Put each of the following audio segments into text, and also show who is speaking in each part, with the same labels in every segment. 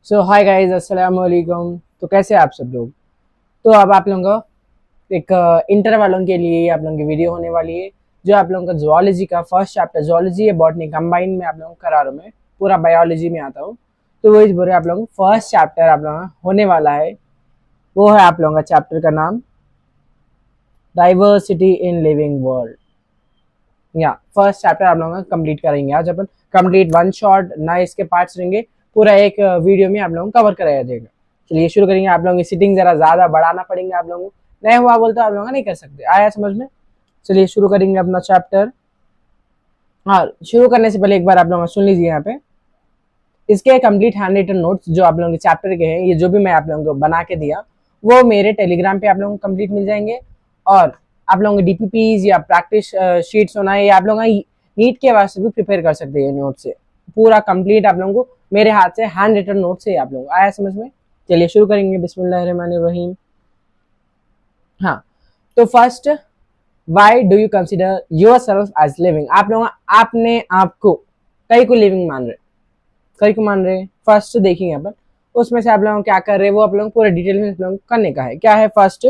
Speaker 1: सो hi guys, अस्सलाम वालेकुम। तो कैसे हैं आप सब लोग। तो अब आप लोगों को एक इंटर वालों के लिए आप लोगों की वीडियो होने वाली है, जो आप लोगों का जूलॉजी का फर्स्ट चैप्टर जूलॉजी है बॉटनी कंबाइन में आप लोगों को करा रहा हूँ मैं। पूरा बायोलॉजी में आता हूँ, तो वही बोल रहे आप लोगों को फर्स्ट चैप्टर आप लोगों का होने वाला है। वो है आप लोगों का चैप्टर का नाम डाइवर्सिटी इन लिविंग वर्ल्ड। या फर्स्ट चैप्टर आप लोगों का कंप्लीट करेंगे आज अपन। कंप्लीट वन शॉट ना इसके पार्ट्स रहेंगे, पूरा एक वीडियो में आप लोगों को कवर कराया जाएगा। चलिए शुरू करेंगे। आप लोगों की सिटिंग जरा ज्यादा बढ़ाना पड़ेंगे आप लोगों को, नहीं हुआ बोलते आप लोगों नहीं कर सकते। आया समझ में। चलिए शुरू करेंगे अपना चैप्टर। हाँ, शुरू करने से पहले एक बार आप लोग सुन लीजिए यहाँ पे इसके कंप्लीट हैंड रिटन नोट्स जो आप लोगों के चैप्टर के हैं, ये जो भी मैं आप लोगों को बना के दिया वो मेरे टेलीग्राम पे आप लोगों को कंप्लीट मिल जाएंगे। और आप लोगों के डीपीपीज या प्रैक्टिस शीट्स होना है, या आप लोग नीट के वास्ते भी प्रिपेयर कर सकते हैं नोट से। पूरा कंप्लीट आप लोगों को मेरे हाथ से हैंड रिटन नोट से आप लोगों को आया समझ में। चलिए शुरू करेंगे। बिस्मिल्लाहिर्रहमानिर्रहीम। हाँ, तो first, why do you consider yourself as living. आप लोग आपने आपको कई को लिविंग मान रहे, कई को मान रहे। फर्स्ट देखेंगे अपन, उसमें से आप लोग क्या कर रहे हैं वो आप लोग पूरे डिटेल में करने का है। क्या है फर्स्ट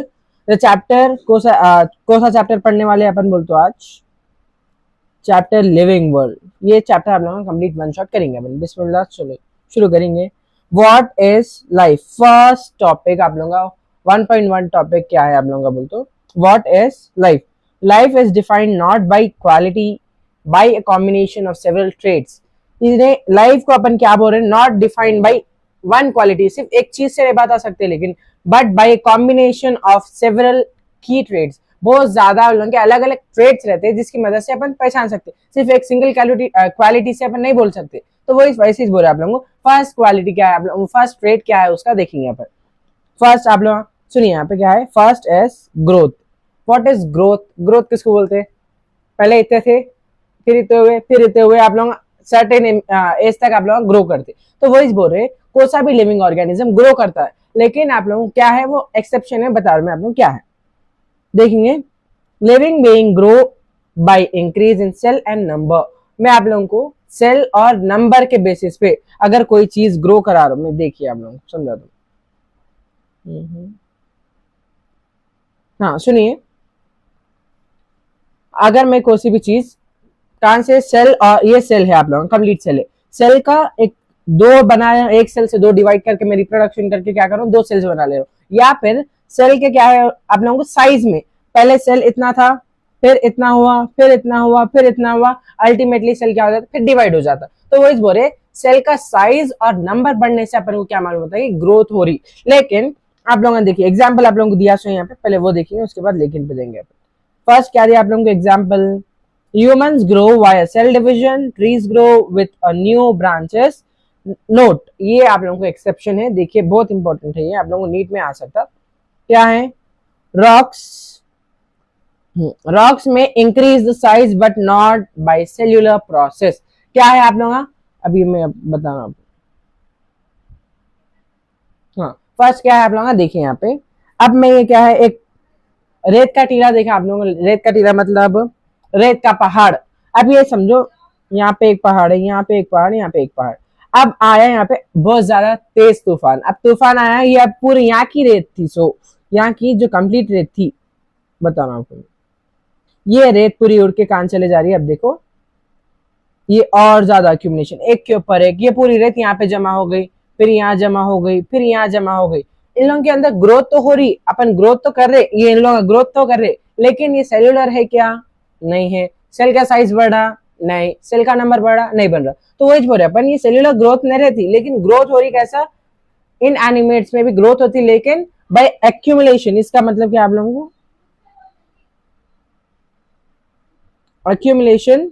Speaker 1: चैप्टर, कौन सा चैप्टर पढ़ने वाले अपन बोलते आज चैप्टर लिविंग वर्ल्ड। ये चैप्टर आप लोगों कंप्लीट वन शॉट करेंगे अपन। बिस्मिल्लाह, चलो शुरू करेंगे। What is life. First topic आप लोगों का 1.1 टॉपिक क्या है आप लोगों का बोलते हो। What is life. Life is defined not by quality by a combination of several traits. Life को अपन क्या बोल रहे हैं, not defined by one quality, सिर्फ एक चीज से नहीं बता सकते, लेकिन but by combination of several की ट्रेड्स। बहुत ज्यादा लोगों के अलग अलग ट्रेड्स रहते हैं जिसकी मदद से अपन पहचान सकते हैं, सिर्फ एक सिंगल क्वालिटी से अपन नहीं बोल सकते। तो वो इस वैसे ही बोल रहे आप लोगों को फर्स्ट क्वालिटी क्या है, आप लोग फर्स्ट ट्रेड क्या है उसका देखेंगे अपन। फर्स्ट आप लोग सुनिए यहाँ पे क्या है। First is growth. What is growth. Growth किसको बोलते हैं। पहले इतने थे, फिर इतने हुए, फिर इतने हुए, आप लोग सर्टेन एज तक आप लोग ग्रो करते। तो वही बोल रहे कोई सा भी लिविंग ऑर्गेनिज्म ग्रो करता है, लेकिन आप लोगों क्या है वो एक्सेप्शन है, बता रहे मैं आप लोग क्या है देखेंगे। Living being grow by increase in cell and number. मैं आप लोगों को सेल और नंबर के बेसिस पे अगर कोई चीज ग्रो करा रहा हूं मैं, देखिए आप लोगों को समझा दो। हाँ सुनिए, अगर मैं कोई सी भी चीज कहां से सेल, और ये सेल है आप लोगों का कंप्लीट सेल है, सेल का एक दो बनाया, एक सेल से दो डिवाइड करके मैं रिप्रोडक्शन करके क्या करूं, दो सेल्स बना ले रहा हूं। या फिर सेल के क्या है आप लोगों को साइज में, पहले सेल इतना था, फिर इतना हुआ, फिर इतना हुआ, फिर इतना हुआ, अल्टीमेटली सेल क्या हो जाता, फिर डिवाइड हो जाता। तो वो इस बोले सेल का साइज और नंबर बढ़ने से अपन को क्या मालूम होता है कि ग्रोथ हो रही। लेकिन आप लोगों ने देखिए एग्जाम्पल आप लोगों को दिया सो यहाँ पे, पहले वो देखेंगे उसके बाद लेकिन पे देंगे। फर्स्ट क्या दिया आप लोगों को example, humans grow via cell division, trees grow with a new branches. Note, ये आप लोगों को एक्सेप्शन है, देखिए बहुत इंपॉर्टेंट है ये, आप लोगों को नीट में आ सकता। क्या है, रॉक्स, रॉक्स में increase the size but not by cellular process. क्या है आप लोगों का, अभी मैं बता रहा हूं। हाँ, फर्स्ट क्या है आप लोगों का देखिए यहाँ पे। अब मैं ये क्या है, एक रेत का टीला देखा आप लोगों को, रेत का टीला मतलब रेत का पहाड़। अब ये समझो यहाँ पे एक पहाड़ है, यहाँ पे एक पहाड़, यहाँ पे एक पहाड़। अब आया यहाँ पे बहुत ज्यादा तेज तूफान। अब तूफान आया, ये अब पूरी यहाँ की रेत थी, सो यहाँ की जो कंप्लीट रेत थी, बताना आपको, ये रेत पूरी उड़ के कहां चले जा रही है। अब देखो ये और ज्यादा एक्यूमुलेशन, एक के ऊपर एक, ये पूरी रेत यहाँ पे जमा हो गई, फिर यहाँ जमा हो गई, फिर यहाँ जमा हो गई। इन लोगों के अंदर ग्रोथ तो हो रही, अपन ग्रोथ तो कर रहे, ये इन लोग ग्रोथ तो कर रहे, लेकिन ये सेल्यूलर है क्या, नहीं है। सेल का साइज बढ़ा, नहीं। सेल का नंबर बढ़ा, नहीं बन रहा। तो वही बोल रहे अपन, ये सेल्यूलर ग्रोथ नहीं रहती, लेकिन ग्रोथ हो रही कैसा, इन एनिमेट्स में भी ग्रोथ होती, लेकिन बाय एक्यूमुलेशन। इसका मतलब क्या आप लोगों को, एक्यूमुलेशन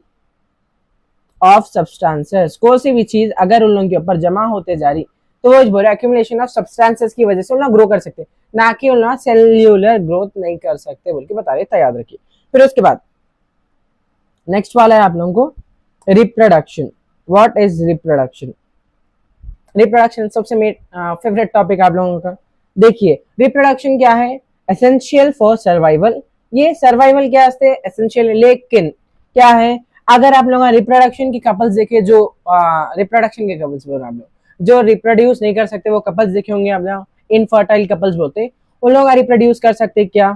Speaker 1: ऑफ सब्सटेंसेस। कोई सी भी चीज अगर उन लोगों के ऊपर जमा होते जा रही, तो वो बोल रहे एक्यूमुलेशन ऑफ सब्सटेंसेस की वजह से उन लोग ग्रो कर सकते, ना कि उन लोग सेल्यूलर ग्रोथ नहीं कर सकते बोल के बता रहे, तो याद रखिए। फिर उसके बाद नेक्स्ट वाला है आप लोगों को reproduction. What is reproduction. Reproduction सबसे मेन फेवरेट टॉपिक आप लोगों का। देखिए रिप्रोडक्शन क्या है, एसेंशियल फॉर सर्वाइवल। ये सर्वाइवल क्या है, एसेंशियल। लेकिन क्या है, अगर आप लोग रिप्रोडक्शन की कपल्स देखे, जो रिप्रोडक्शन के कपल्स बोल रहे हैं आप लोग, जो रिप्रोड्यूस नहीं कर सकते वो कपल्स देखे होंगे आप लोग, इनफर्टाइल कपल्स बोलते हैं, उन लोग रिप्रोड्यूस कर सकते क्या?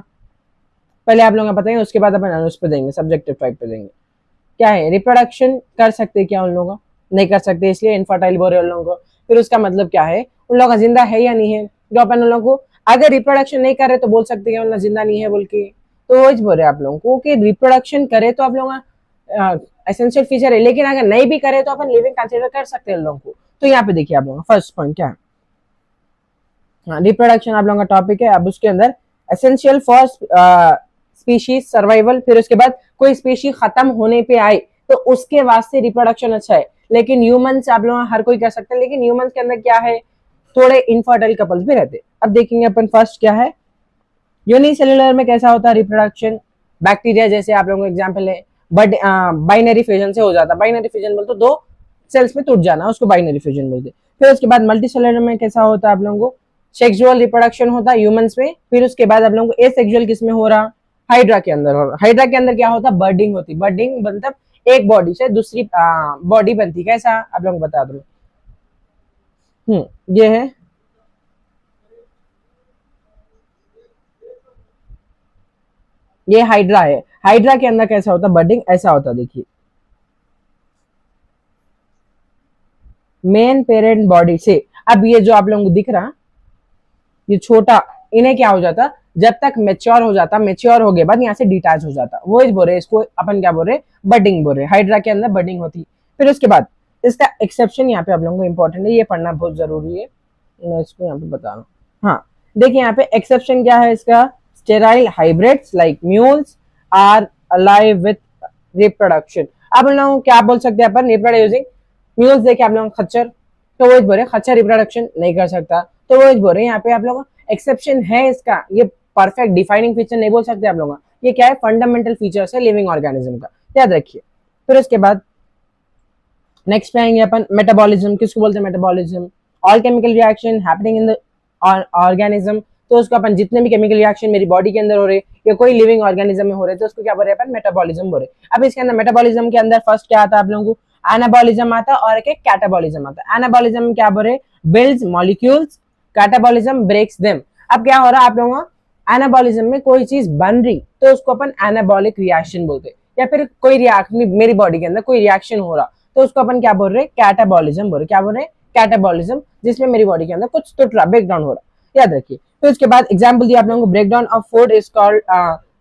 Speaker 1: पहले आप लोगों को बताएंगे, उसके बाद अपन उस पे देंगे, सब्जेक्टिव टाइप पे देंगे। क्या है, रिप्रोडक्शन कर सकते क्या उन लोगों? नहीं कर सकते, इसलिए इनफर्टाइल बोल रहे हैं उन लोगों को। फिर उसका मतलब क्या है, उन लोगों का जिंदा है या नहीं है? जो अपन उन लोगों को अगर रिप्रोडक्शन नहीं कर रहे तो बोल सकते हैं उन लोग जिंदा नहीं है बोल के। तो वो बोल रहे हैं आप लोगों को कि रिप्रोडक्शन करे तो आप लोग एसेंशियल फीचर है, लेकिन अगर नहीं भी करे तो अपन लिविंग कंसीडर कर सकते हैं उन लोगों को। तो यहाँ पे देखिए आप लोगों का फर्स्ट पॉइंट क्या है, रिप्रोडक्शन आप लोगों का टॉपिक है। अब उसके अंदर एसेंशियल फॉर स्पीशीज सर्वाइवल, फिर उसके बाद कोई स्पीशी खत्म होने पे आए तो उसके वास्ते रिप्रोडक्शन अच्छा है। लेकिन ह्यूमंस आप लोग हर कोई कर सकते हैं, लेकिन ह्यूमंस के अंदर क्या है, थोड़े इनफर्टाइल कपल्स भी रहते। अब देखेंगे अपन फर्स्ट क्या है, यूनिसेलुलर में कैसा होता है रिप्रोडक्शन। बैक्टीरिया जैसे आप लोगों को एग्जांपल है, बट बाइनरी फ्यूजन से हो जाता है। बाइनरी फ्यूजन बोलते दो सेल्स में टूट जाना, उसको बाइनरी फ्यूजन बोलते। फिर उसके बाद मल्टीसेलुलर में कैसा होता है आप लोगों को, सेक्सुअल रिप्रोडक्शन होता है ह्यूमंस में। फिर उसके बाद आप लोगों को एसेक्सुअल किस में हो रहा, हाइड्रा के अंदर हो रहा। हाइड्रा के अंदर क्या होता है, बर्डिंग होती। बर्डिंग मतलब एक बॉडी से दूसरी बॉडी बनती, कैसा आप लोगों को बता दो। ये है, ये हाइड्रा है। हाइड्रा के अंदर कैसा होता है, बर्डिंग ऐसा होता है। देखिए मेन पेरेंट बॉडी से, अब ये जो आप लोगों को दिख रहा, ये छोटा, इन्हें क्या हो जाता, जब तक मेच्योर हो जाता, मेच्योर हो गए बाद यहाँ से डिटैच हो जाता, वो इस बोल रहे, इसको अपन क्या बोल रहे, बर्डिंग बोल रहे। हाइड्रा के अंदर बर्डिंग होती। फिर उसके बाद इसका एक्सेप्शन यहाँ पे आप लोगों को इंपॉर्टेंट है, ये पढ़ना बहुत जरूरी है, मैं इसको यहाँ पे बता रहा हूँ। हाँ देखिए यहाँ पे एक्सेप्शन क्या है इसका, sterile hybrids like mules are alive with reproduction. अब उन लोगों को क्या बोल सकते हैं अपन, रिप्रोड्यूसिंग म्यूल्स देखे आप लोग खच्चर, तो वो बोल रहे खच्चर रिप्रोडक्शन नहीं कर सकता, तो वो बोल रहे यहाँ पे आप लोग एक्सेप्शन है इसका। ये परफेक्ट डिफाइनिंग फीचर नहीं बोल सकते आप लोग, ये क्या है, फंडामेंटल फीचर्स है लिविंग ऑर्गेनिज्म का, याद रखिए। फिर उसके बाद नेक्स्ट पे आएंगे अपन मेटाबॉलिज्म। किसको बोलते हैं metabolism, all chemical reaction happening in the organism. तो उसको अपन जितने भी केमिकल रिएक्शन मेरी बॉडी के अंदर हो रहे या कोई लिविंग ऑर्गेनिज्म में हो रहे, तो उसको क्या बोल रहे हैं अपन, मेटाबॉलिज्म बोल रहे। अब इसके अंदर मेटाबॉलिज्म के अंदर फर्स्ट क्या आता है आप लोगों को, एनाबॉलिज्म आता है और एक कैटाबॉलिज्म आता है। एनाबॉलिज्म में क्या बोल रहे, builds molecules, catabolism breaks them. अब क्या हो रहा है आप लोगों का, एनाबॉलिज्म में कोई चीज बन रही तो उसको अपन एनाबॉलिक रिएक्शन बोलते, या फिर कोई रिएक्शन मेरी बॉडी के अंदर कोई रिएक्शन हो रहा तो उसको अपन क्या बोल रहे, कैटाबॉलिज्म बोल रहे। क्या बोल रहे, कैटाबॉलिज्म, जिसमें मेरी बॉडी के अंदर कुछ टूट रहा, ब्रेकडाउन हो रहा, याद रखिए। तो उसके बाद एग्जांपल दिया आप लोगों को, breakdown of food is called,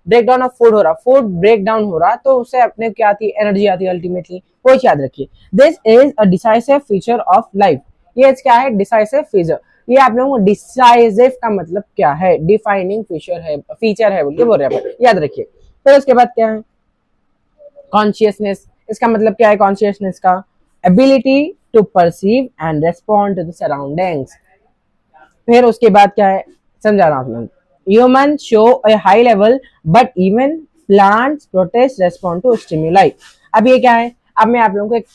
Speaker 1: breakdown of food हो रहा, फूड ब्रेकडाउन हो रहा तो उससे अपने क्या आती है, एनर्जी आती है अल्टीमेटली, वो याद रखिए। This is a decisive feature of life. ये क्या है, डिसाइसिव फीचर। ये आप लोगों को डिसाइसिव का मतलब क्या है, डिफाइनिंग फीचर है बोल के बोल रहे हैं, याद रखिए। फिर उसके बाद क्या है, कॉन्शियसनेस। इसका मतलब क्या है कॉन्शियसनेस का, ability to perceive and respond to the surroundings. फिर उसके बाद क्या है, समझा रहा हूं आप लोग, human show a high level but even plants protists respond to stimuli. अब ये क्या है, अब मैं आप लोगों को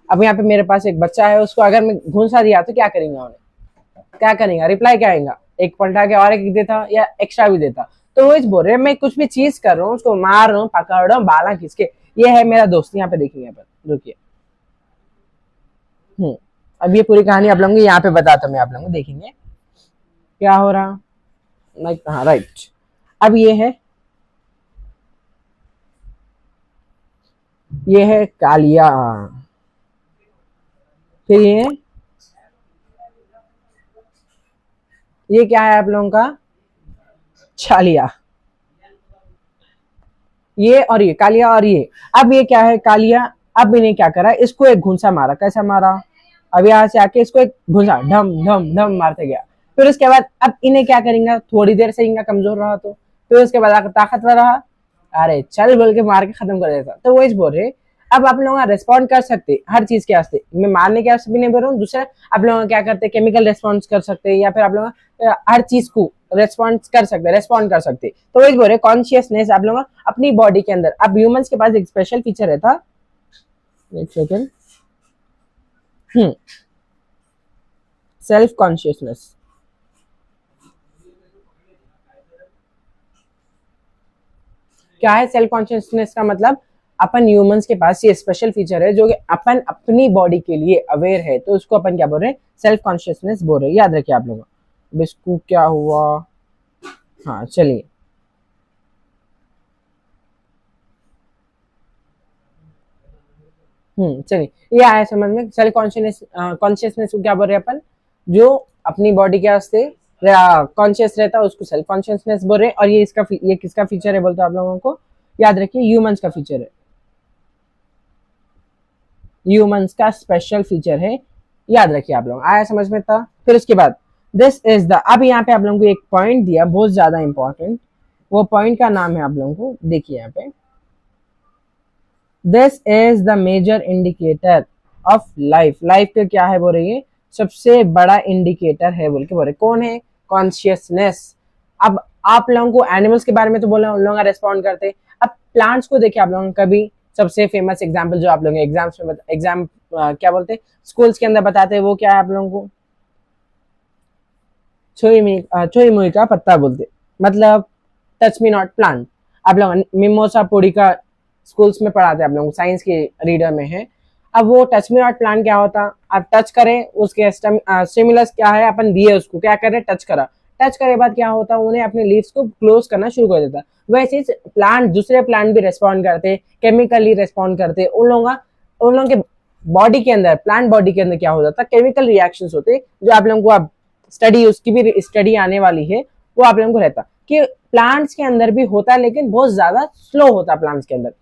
Speaker 1: अब यहाँ पे मेरे पास एक बच्चा है, उसको अगर मैं घूंसा दिया तो क्या करेंगे उन्हें, क्या करेगा, रिप्लाई क्या आएगा, एक पलटा के और एक देता या एक्स्ट्रा भी देता। तो वो इस बोल रहे मैं कुछ भी चीज कर रहा हूँ, उसको मार रहा हूँ, पकड़ रहा हूँ, बाला खींच के, ये है मेरा दोस्त। यहाँ पे देखेंगे अपन, रुकिए। अब ये पूरी कहानी आप लोगों को यहाँ पे बताता हूँ मैं, आप लोगों को देखेंगे क्या हो रहा, लाइक हाँ राइट। अब ये है कालिया, फिर ये क्या है आप लोगों का, छालिया। ये और ये कालिया और ये, अब ये क्या है कालिया। अब इन्हें क्या करा, इसको एक घुंसा मारा, कैसा मारा, अब यहाँ से आके इसको एक घुंसा ढम ढम ढम मारते गया। फिर उसके बाद अब इन्हें क्या करेंगे, थोड़ी देर से इनका कमजोर रहा तो फिर उसके बाद ताकतवर रहा, अरे चल बोल के मार के खत्म कर देता। तो वो इस बोल रहे अब आप लोग रेस्पॉन्ड कर सकते हर चीज के वास्ते, मैं मारने के वास्ते भी नहीं बोल रहा हूँ। दूसरा आप लोग क्या करते, केमिकल रेस्पॉन्स कर सकते, या फिर आप लोग हर चीज को रेस्पॉन्स कर सकते, रेस्पॉन्ड कर सकते। तो वही बोल रहे कॉन्शियसनेस आप लोग अपनी बॉडी के अंदर। अब ह्यूमंस के पास एक स्पेशल फीचर रहता, एक सेकेंड, सेल्फ कॉन्शियसनेस। क्या है सेल्फ कॉन्शियसनेस का मतलब, अपन ह्यूमंस के पास ये स्पेशल फीचर है जो कि अपन अपनी बॉडी के लिए अवेयर है, तो उसको अपन क्या बोल रहे हैं, सेल्फ कॉन्शियसनेस बोल रहे हैं। याद रखिए आप लोगों। अब इसको क्या हुआ, हाँ चलिए, चलिए ये आया समझ में। सेल्फ कॉन्शियसनेस को क्या बोल रहे हैं अपन, जो अपनी बॉडी के वास्ते कॉन्शियस रहता है उसको सेल्फ कॉन्शियसनेस बोल रहे हैं। और ये किसका फीचर है बोलते आप लोगों को, याद रखिए ह्यूमंस का फीचर है, ह्यूमंस का स्पेशल फीचर है। याद रखिए आप लोग, आया समझ में था। फिर उसके बाद दिस इज द, अब यहाँ पे आप लोगों को एक पॉइंट दिया बहुत ज्यादा इंपॉर्टेंट, वो पॉइंट का नाम है आप लोगों को देखिए यहाँ पे, this is the major indicator of life. Life का क्या है बोल रही है, सबसे बड़ा इंडिकेटर है बोल के बोल रहे। कौन है, कॉन्शियसनेस। अब आप लोगों को एनिमल्स के बारे में तो बोला, उन लोग रेस्पॉन्ड करते। अब प्लांट्स को देखिए आप लोगों कभी, सबसे फेमस एग्जाम्पल जो आप लोग एग्जाम्स में एग्जाम क्या बोलते हैं स्कूल्स के अंदर बताते हैं, वो क्या है आप लोगों को, छोई मुई का पत्ता बोलते, मतलब टच मी नॉट प्लांट। आप लोग मिमोसा पोडिका स्कूल्स में पढ़ाते हैं, आप लोग साइंस के रीडर में है। अब वो टच मी नॉट प्लांट क्या होता, आप टच करें उसके स्टिमुलस क्या है, अपन दिए उसको, क्या करे, टच करा, टच करे बाद क्या होता है, उन्हें अपने लीव्स को क्लोज करना शुरू कर देता। वैसे प्लांट, दूसरे प्लांट भी रेस्पॉन्ड करते, केमिकली रेस्पॉन्ड करते। उन लोगों के बॉडी के अंदर, प्लांट बॉडी के अंदर क्या हो जाता, केमिकल रिएक्शंस होते, जो आप लोगों को अब स्टडी, उसकी भी स्टडी आने वाली है, वो आप लोगों को रहता कि प्लांट्स के अंदर भी होता है, लेकिन बहुत ज्यादा स्लो होता है प्लांट्स के अंदर।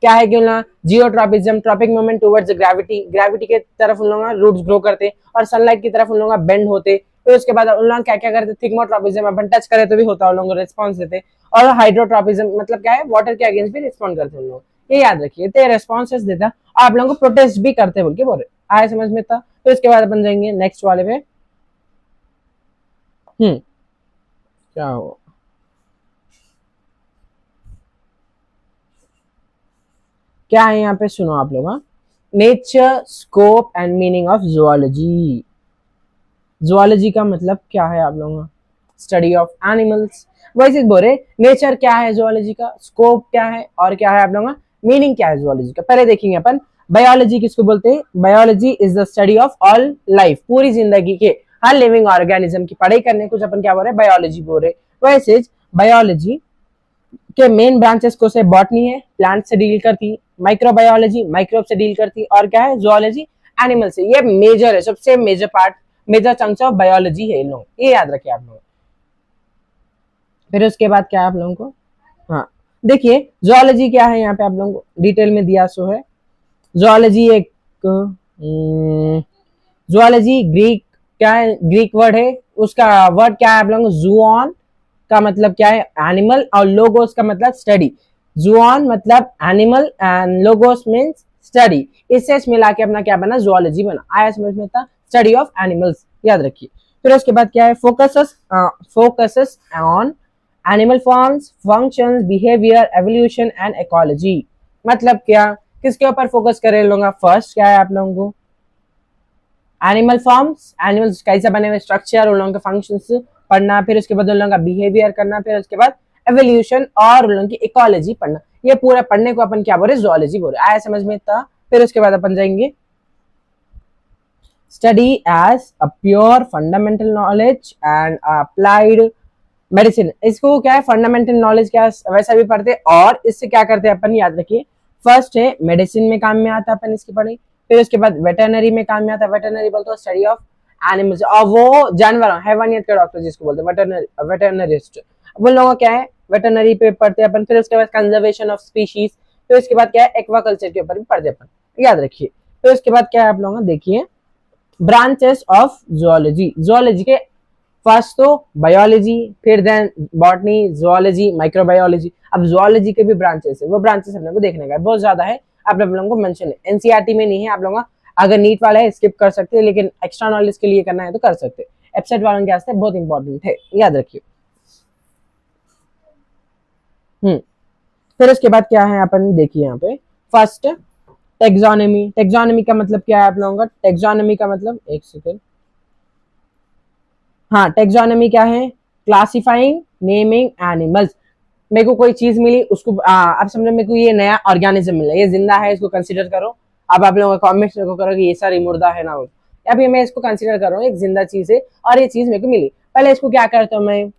Speaker 1: क्या है कि उन लोग geotropism, tropic movement towards gravity, gravity के तरफ उन लोग रूट्स ग्रो करते, और सनलाइट की तरफ उन लोग बेंड होते। फिर उसके बाद उन लोग क्या क्या करते, थिग्मोट्रॉपिज्म, अपन टच करे तो भी होता है, उन लोगों को रिस्पॉन्स देते। और हाइड्रोट्रॉपिज्म मतलब क्या है, वाटर के अगेंस्ट भी रिस्पॉन्ड करते हैं उन लोग। ये याद रखिए, तो रेस्पॉन्सेस देता और आप लोगों को प्रोटेस्ट भी करते बोल के बोल रहे। आए समझ में था। तो इसके बाद अपन जाएंगे नेक्स्ट वाले पे। क्या हो, क्या है यहाँ पे, सुनो आप लोग। Nature, scope and meaning of zoology. Zoology का मतलब क्या है आप लोगों का, स्टडी ऑफ एनिमल्स। वैसे बोल रहे नेचर क्या है जुआलॉजी का, स्कोप क्या है, और क्या है आप लोगों का मीनिंग क्या है जुआलॉजी का। पहले देखेंगे अपन बायोलॉजी किसको बोलते हैं। Biology is the study of all life, पूरी जिंदगी के हर लिविंग ऑर्गेनिज्म की पढ़ाई करने कुछ अपन क्या बोल रहे, बायोलॉजी बोल रहे। वैसे बायोलॉजी के मेन ब्रांचेस को से बॉटनी है, प्लांट से डील करती, माइक्रोबायोलॉजी माइक्रोब से डील करती, और क्या है जुआलॉजी एनिमल से। ये मेजर है, सबसे major part, major chunks of biology है इन लोग, ये याद रखिए आप लोग। फिर उसके बाद क्या है आप लोगों को, हाँ देखिए जुआलॉजी क्या है, यहाँ पे आप लोगों को डिटेल में दिया सो है। जुआलॉजी एक जुआलॉजी ग्रीक, क्या है, ग्रीक वर्ड है, उसका वर्ड क्या है आप लोगों को, जूऑन का मतलब क्या है, एनिमल, और लोगोस का मतलब स्टडी। जूऑन मतलब animal and logos means study, इससे मिला के अपना क्या बना, जुआलॉजी बना। आया समझ में था, स्टडी ऑफ एनिमल्स, याद रखिए। फिर उसके बाद क्या है, focuses on animal forms, functions, behaviour, evolution and ecology. मतलब क्या, किसके ऊपर फोकस करें लोग, फर्स्ट क्या है आप लोगों को, एनिमल फॉर्म्स, एनिमल्स कैसे बने हुए, स्ट्रक्चर, उन लोगों के फंक्शंस पढ़ना। फिर उसके बाद उन लोगों का बिहेवियर करना। फिर उसके बाद एवोल्यूशन और उन लोगों की इकोलॉजी पढ़ना। ये पूरा पढ़ने को अपन क्या बोल रहे, जुआलॉजी बोल रहे। आया समझ में था। फिर उसके बाद अपन जाएंगे study as a pure fundamental knowledge and applied medicine. इसको क्या है, फंडामेंटल नॉलेज क्या वैसा भी पढ़ते, और इससे क्या करते हैं अपन, याद रखिए। फर्स्ट है मेडिसिन में काम में आता है अपन इसकी पढ़ाई। फिर उसके बाद वेटरनरी में काम में आता है, वेटरनरी बोलते हो स्टडी ऑफ एनिमल्स, और वो जानवर हैवानियत के डॉक्टर जिसको बोलते हैं वेटरनरिस्ट, वो लोगों क्या है, वेटरनरी पे पढ़ते हैं अपन। फिर उसके बाद कंजर्वेशन ऑफ स्पीशीज। फिर उसके बाद क्या है, एक्वाकल्चर के ऊपर भी पढ़ते अपन, याद रखिए। फिर उसके बाद क्या है आप लोगों देखिए, ब्रांचेस ऑफ जुआलॉजी। जुआलॉजी के फर्स्ट तो बायोलॉजी, फिर देन बॉटनी, जुआलॉजी, माइक्रोबायोलॉजी। अब जुआलॉजी के भी ब्रांचेस है, वो ब्रांचेस हम लोग को देखने का बहुत ज्यादा है, आप लोगों को मेंशन है, एनसीईआरटी में नहीं है। आप लोगों अगर नीट वाला है स्किप कर सकते हैं, लेकिन एक्स्ट्रा नॉलेज के लिए करना है तो कर सकते हैं। वेबसाइट वालों के वास्ते बहुत इंपॉर्टेंट है, याद रखिए। फिर उसके बाद क्या है अपन देखिए यहाँ पे, फर्स्ट टेक्सोनॉमी। टेक्सोनॉमी का मतलब क्या है आप लोगों का, टेक्सोनॉमी का मतलब, एक सेकेंड, हाँ टेक्सोनॉमी क्या है, क्लासिफाइंग, नेमिंग एनिमल्स। मेरे को कोई चीज मिली उसको अब समझो मेरे को ये नया ऑर्गेनिज्म मिला, ये जिंदा है, इसको कंसीडर करो। अब आप लोगों का कमेंट्स को करो कि ये सारी मुर्दा है ना, अभी मैं इसको कंसीडर कर रहा हूँ एक जिंदा चीज है और ये चीज मेरे को मिली। पहले इसको क्या करता हूँ मैं,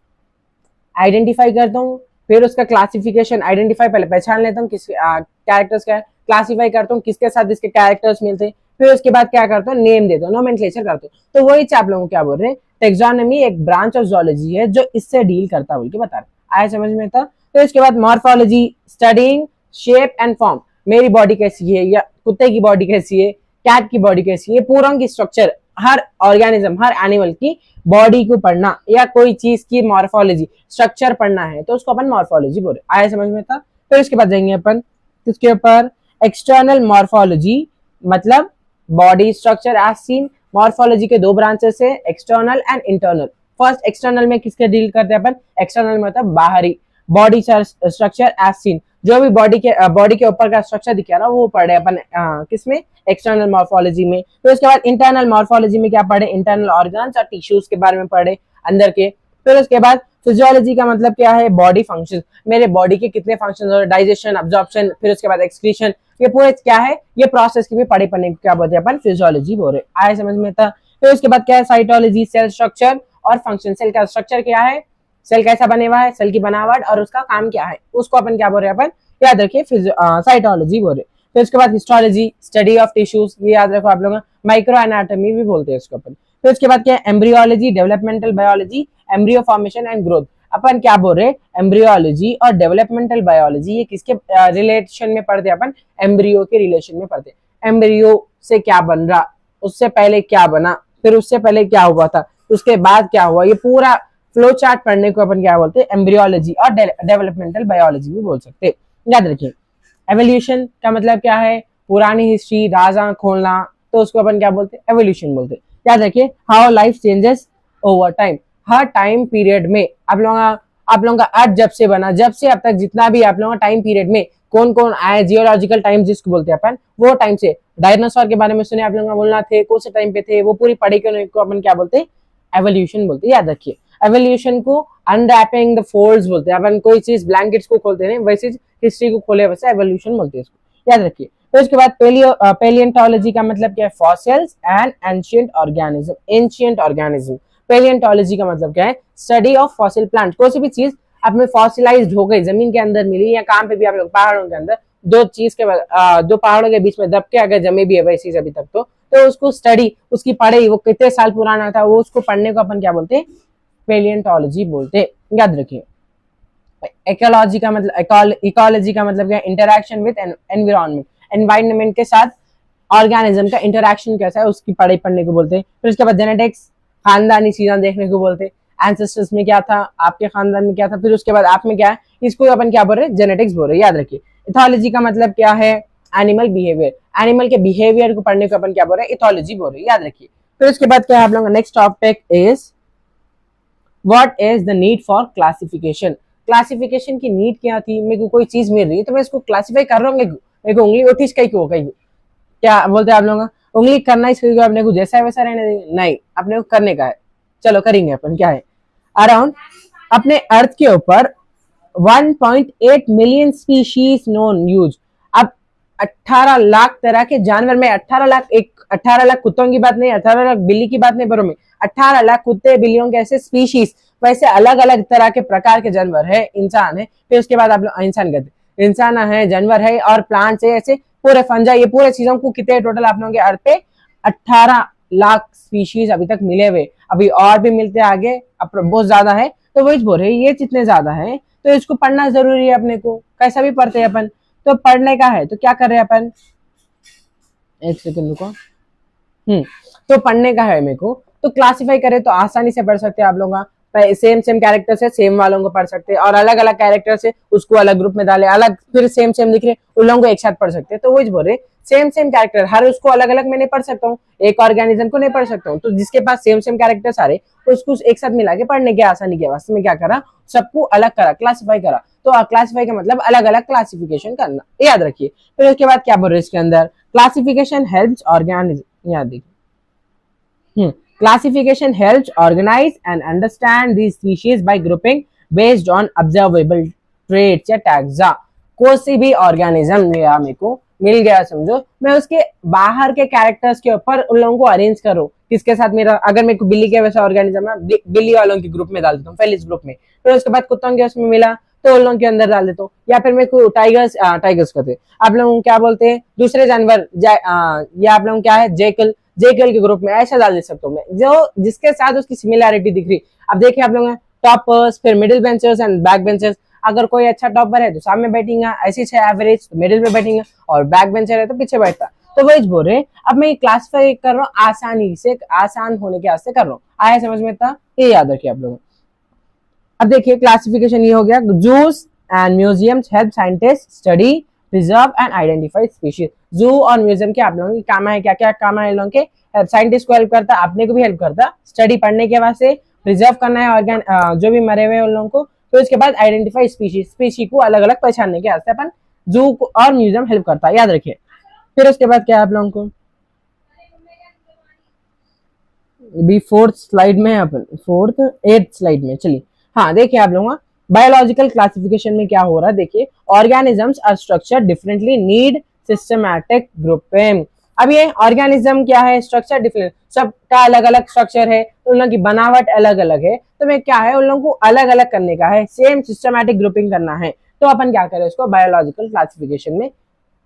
Speaker 1: आइडेंटिफाई करता हूँ, फिर उसका क्लासिफिकेशन, आइडेंटिफाई पहले पहचान लेता हूँ किस कैरेक्टर्स का है, क्लासीफाई करता हूँ किसके साथ इसके कैरेक्टर्स मिलते हैं, फिर उसके बाद क्या करता हूँ, नेम देता हूँ, नोमेनक्लेचर करता हूँ। तो वही आप लोगों को क्या बोल रहे हैं, टेक्सोनॉमी एक ब्रांच ऑफ जूलॉजी है जो इससे डील करता है बोल के बता रहे। आया समझ में था। तो इसके बाद morphology, studying shape and form, मेरी बॉडी कैसी है या कुत्ते की बॉडी कैसी है, कैट की बॉडी कैसी है, पूरा की स्ट्रक्चर, हर ऑर्गेनिज्म हर एनिमल की बॉडी को पढ़ना या कोई चीज की मॉर्फोलॉजी स्ट्रक्चर पढ़ना है तो उसको अपन मॉर्फोलॉजी बोल रहे। आया समझ में था। फिर उसके बाद जाएंगे अपन इसके ऊपर एक्सटर्नल मॉर्फोलॉजी, मतलब body structure as seen. Morphology के दो ब्रांचेस है, external and internal. First external में किसके डील करते हैं अपन, एक्सटर्नल में मतलब बाहरी बॉडी स्ट्रक्चर एज सीन, जो भी बॉडी के ऊपर का स्ट्रक्चर दिखा रहा वो पढ़े अपन किसमें, एक्सटर्नल मॉर्फोलॉजी में। तो इसके बाद इंटरनल मॉर्फोलॉजी में क्या पढ़े, इंटरनल ऑर्गन्स और टिश्यूज के बारे में पढ़े अंदर के। फिर उसके बाद फिजियोलॉजी का मतलब क्या है, बॉडी फंक्शन, मेरे बॉडी के कितने फंक्शन हो रहे, डाइजेशन, अब्जॉर्प्शन, फिर उसके बाद एक्सक्रीशन, ये पूरे क्या है, ये प्रोसेस की भी पढ़े पढ़ने को क्या बोलते हैं अपन, फिजियोलॉजी बोल रहे। आए समझ में था। फिर उसके बाद क्या है, साइटोलॉजी, सेल स्ट्रक्चर और फंक्शन। सेल का स्ट्रक्चर क्या है, सेल कैसा बने हुआ है, सेल की बनावट और उसका काम क्या है, उसको अपन क्या बोल रहे हैं, अपन याद रखिए साइटोलॉजी बोल रहे। फिर उसके बाद हिस्टोलॉजी, स्टडी ऑफ टिश्यूज, ये याद रखो आप लोग, माइक्रो एनाटॉमी भी बोलते हैं इसको अपन। फिर उसके बाद क्या है, embryology, developmental biology, embryo formation and growth. अपन क्या बोल रहे हैं, एम्ब्रियोलॉजी और डेवलपमेंटल बायोलॉजी, ये किसके रिलेशन में पढ़ते हैं अपन, एम्ब्रियो के रिलेशन में पढ़ते हैं। एम्ब्रियो से क्या बन रहा, उससे पहले क्या बना, फिर उससे पहले क्या हुआ था, उसके बाद क्या हुआ, ये पूरा फ्लो चार्ट पढ़ने को अपन क्या बोलते हैं, एम्ब्रियोलॉजी और डेवलपमेंटल बायोलॉजी भी बोल सकते हैं। याद रखिए। एवोल्यूशन का मतलब क्या है, पुरानी हिस्ट्री, राजा खोलना, तो उसको अपन क्या बोलते हैं, एवोल्यूशन बोलते हैं। याद रखिए। How life changes over time, her time period में आप लोगों का अर्थ जब से बना, जब से अब तक जितना भी आप लोगों का टाइम पीरियड में कौन कौन आए, जियोलॉजिकल टाइम जिसको बोलते हैं अपन, वो टाइम से डायनासोर के बारे में सुने आप लोगों का, बोलना थे कौन से टाइम पे थे, वो पूरी पढ़ी को अपन क्या बोलते हैं, एवोल्यूशन बोलते हैं। याद रखिए। एवोल्यूशन को अनरैपिंग द फोल्ड्स बोलते हैं, अपन कोई चीज ब्लैंकेट्स को खोलते हैं वैसे हिस्ट्री को खोले वैसे एवोल्यूशन बोलते हैं इसको। याद रखिए। तो इसके बाद पेलियोंटोलॉजी का मतलब क्या है, fossils and ancient organism. Ancient organism, paleontology का मतलब क्या है, स्टडी ऑफ फॉसिल प्लांट। कोई सी भी चीज आप में फॉसिलाइज्ड हो गई, जमीन के अंदर मिली या कहाँ पे भी आप लोग पहाड़ों के अंदर, दो पहाड़ों के बीच में दब के अगर जमे भी है वैसी अभी तक तो उसको स्टडी, उसकी पढ़ाई, वो कितने साल पुराना था, वो उसको पढ़ने को अपन क्या बोलते हैं, पेलियोंटोलॉजी बोलते हैं। याद रखिए। इकोलॉजी का मतलब इकोलॉजी का मतलब क्या है, इंटरेक्शन विद एनवायरनमेंट, एनवायरनमेंट के साथ ऑर्गेनिज्म का इंटरेक्शन कैसा है उसकी पढ़ाई पढ़ने को बोलते हैं। फिर उसके बाद जेनेटिक्स, खानदानी चीजें देखने को बोलते हैं, एंसेस्टर्स में क्या था, आपके खानदान में क्या था, फिर उसके बाद आप में क्या है, इसको अपन क्या बोल रहे हैं, जेनेटिक्स बोल रहे हैं। याद रखिए। इथोलॉजी का मतलब क्या है, एनिमल बिहेवियर, एनिमल के बिहेवियर को पढ़ने को अपन क्या बोल रहे हैं, इथोलॉजी बोल रहे हैं। याद रखिए। फिर उसके बाद क्या है आप लोगों का next topic is what is the need for classification. Classification की नीड क्या थी, मेरे को कोई चीज मिल रही है तो मैं इसको क्लासिफाई कर रहा हूँ, मेरे को उंगली उठी कहीं क्यों, क्या बोलते हैं आप लोग, उंगली करना इसको अपने को जैसा है वैसा रहने देंगे, नहीं अपने को करने का है, चलो करेंगे अपन। क्या है, अराउंड अपने अर्थ के ऊपर 1.8 मिलियन स्पीशीज नोन यूज। अब 18 लाख तरह के जानवर में 18 लाख कुत्तों की बात नहीं, 18 लाख बिल्ली की बात नहीं, पर मैं 18 लाख कुत्ते बिल्लियों के ऐसे स्पीशीज, वैसे अलग अलग तरह के प्रकार के जानवर है, इंसान है, फिर उसके बाद आप लोग इंसान कहते, इंसान है, जानवर है और प्लांट्स है, ऐसे पूरे फंजा, ये पूरे चीजों को कितने टोटल आप लोगों के अर्थ पे 18 लाख स्पीशीज अभी तक मिले हुए, अभी और भी मिलते आगे, अब बहुत ज्यादा है। तो वही बोल रहे ये जितने ज्यादा है तो इसको पढ़ना जरूरी है अपने को, कैसा भी पढ़ते हैं अपन, तो पढ़ने का है तो क्या कर रहे हैं अपन, एक सेकंड रुको। तो पढ़ने का है मेरे को, तो क्लासिफाई करें तो आसानी से पढ़ सकते हैं आप लोग। सेम कैरेक्टर से सेम वालों को पढ़ सकते हैं, और अलग अलग कैरेक्टर से उसको अलग ग्रुप में डाले, अलग फिर सेम दिख रहे उन लोगों को एक साथ पढ़ सकते हैं। तो वही बोल रहे सेम कैरेक्टर, हर उसको अलग अलग मैं नहीं पढ़ सकता हूँ, एक ऑर्गेनिज्म को नहीं पढ़ सकता हूँ, तो जिसके पास सेम कैरेक्टर सारे, तो उसको एक साथ मिला के पढ़ने की आसानी के वास्ते में क्या करा, सबको अलग करा, क्लासिफाई करा। तो क्लासिफाई का मतलब अलग अलग क्लासिफिकेशन करना, याद रखिए। फिर उसके बाद क्या बोल रहे इसके अंदर, क्लासिफिकेशन हेल्प्स ऑर्गेनिज्म, याद देखिए। Classification helps organize and understand these species by grouping based on observable traits या टैक्सा, कोई सी भी ऑर्गेनिज्म या मेरे को मिल गया समझो, मैं उसके बाहर के कैरेक्टर्स के ऊपर उन लोगों को अरेंज करूँ किसके साथ मेरा, अगर मेरे को बिल्ली के वैसा ऑर्गेनिज्म है, बिल्ली वालों के ग्रुप में डाल देता हूँ, फेलिस ग्रुप में, फिर उसके बाद कुत्तों के उसमें मिला तो उन लोगों के अंदर डाल देता हूँ, या फिर मेरे को टाइगर्स कहते हैं, आप लोग क्या बोलते हैं दूसरे जानवर, या आप लोग क्या है जेकल, जेकल के ग्रुप में ऐसा डाल दे सकता हूँ मैं, जो जिसके साथ उसकी सिमिलैरिटी दिख रही। अब देखिए आप लोग टॉपर्स, फिर middle benchers and back benchers, अगर कोई अच्छा टॉपर है तो सामने बैठेगा, ऐसी है एवरेज तो मिडिल में बैठेगा, और बैक बेंचर है तो पीछे बैठता। तो वही बोल रहे अब मैं क्लासिफाई कर रहा हूँ आसानी से, आसान होने के वास्ते कर रहा हूँ, आया समझ में था, ये याद रखिए आप लोग। अब देखिए क्लासिफिकेशन ये हो गया, juice and museums help scientist study preserve and identify species. जू और म्यूजियम के आप लोगों की काम है, क्या क्या काम है इन लोगों के, साइंटिस्ट को हेल्प करता, अपने को भी हेल्प करता, स्टडी पढ़ने के वास्ते, प्रिजर्व करना है ऑर्गेन जो भी मरे हुए उन लोगों को, तो इसके बाद आइडेंटिफाई स्पीशीज, स्पीशी को अलग अलग पहचानने के वास्ते अपन जू और म्यूजियम हेल्प करता है, याद रखिए। फिर उसके बाद क्या है आप लोगों को, भी फोर्थ स्लाइड में अपन, फोर्थ एथ स्लाइड में चलिए, हाँ देखिए आप लोगों बायोलॉजिकल क्लासिफिकेशन में क्या हो रहा है, देखिए organisms are structured differently, need systematic grouping. अब ये ऑर्गेनिज्म क्या है, स्ट्रक्चर डिफरेंट, सबका अलग अलग स्ट्रक्चर है, तो उन लोगों की बनावट अलग अलग है, तो मैं क्या है उन लोगों को अलग अलग करने का है, सेम सिस्टमैटिक ग्रुपिंग करना है, तो अपन क्या करें उसको बायोलॉजिकल क्लासिफिकेशन में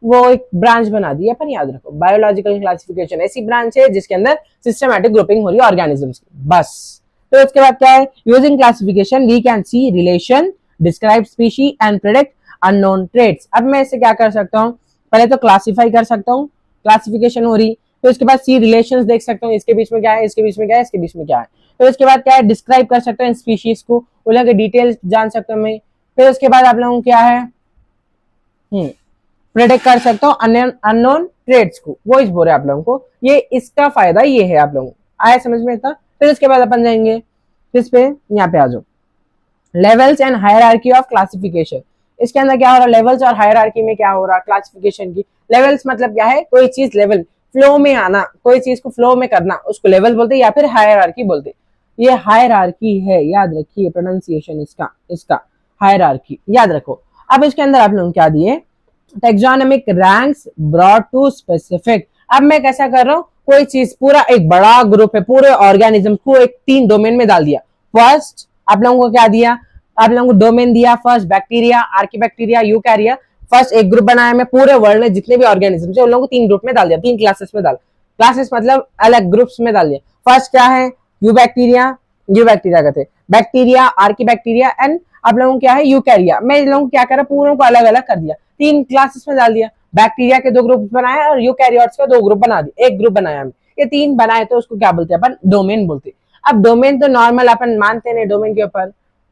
Speaker 1: वो एक ब्रांच बना दी अपन, याद रखो बायोलॉजिकल क्लासिफिकेशन ऐसी ब्रांच है जिसके अंदर सिस्टमैटिक ग्रुपिंग हो रही है ऑर्गेनिजम्स की, बस। तो इसके बाद क्या है, using classification we can see relation, describe species and predict unknown traits. अब मैं इसे क्या कर सकता हूँ, पहले तो क्लासिफाई कर सकता हूँ, क्लासिफिकेशन हो रही, तो इसके बाद सी रिलेशंस देख सकता हूँ, इसके बीच में क्या है, इसके बीच में क्या है, इसके बीच में क्या है, तो इसके बाद क्या है डिस्क्राइब कर सकता हूँ स्पीशीज को, उन लोगों के डिटेल्स जान सकता हूँ मैं। फिर उसके बाद आप लोगों को क्या है प्रेडिक्ट कर सकता हूँ अननोन ट्रेड्स को, वो इस बोल रहे आप लोगों को, ये इसका फायदा ये है आप लोगों को, आया समझ में था। फिर उसके बाद अपन जाएंगे किस पे, यहाँ पे आ जाओ, levels and hierarchy of classification. इसके अंदर क्या हो रहा है, लेवल्स और हायरार्की में क्या हो रहा है क्लासिफिकेशन की। लेवल्स मतलब क्या है, कोई चीज लेवल फ्लो में आना, कोई चीज को फ्लो में करना, उसको लेवल बोलते या फिर हायरार्की बोलते, ये हायरार्की है, याद रखिए प्रोनाउंसिएशन इसका हायरार्की याद रखो। अब इसके अंदर आप लोग क्या दिए, taxonomic ranks broad to specific. अब मैं कैसा कर रहा हूँ, कोई चीज पूरा एक बड़ा ग्रुप है, पूरे ऑर्गेनिज्म को एक 3 डोमेन में डाल दिया। फर्स्ट आप लोगों को क्या दिया, आप लोगों को डोमेन दिया, फर्स्ट बैक्टीरिया, आर्कीबैक्टीरिया, यूकैरिया, फर्स्ट एक ग्रुप बनाया मैं, पूरे वर्ल्ड में जितने भी ऑर्गेनिज्म है उन लोगों को 3 ग्रुप में डाल दिया, 3 क्लासेस में डाल, क्लासेस मतलब अलग ग्रुप्स में डाल दिया। फर्स्ट क्या है, यूबैक्टीरिया कहते हैं, बैक्टीरिया, आर्कीबैक्टीरिया एंड आप लोगों को क्या है यूकैरिया। मैं इन लोगों को क्या करा, पूरों को अलग अलग कर दिया, 3 क्लासेस में डाल दिया, बैक्टीरिया के 2 ग्रुप बनाया और यूकैरियोट्स का 2 ग्रुप बना दिया, एक ग्रुप बनाया हमने, ये 3 बनाए तो उसको क्या बोलते हैं अपन, डोमेन बोलते हैं। अब डोमेन तो नॉर्मल अपन मानते नहीं डोमेन के ऊपर,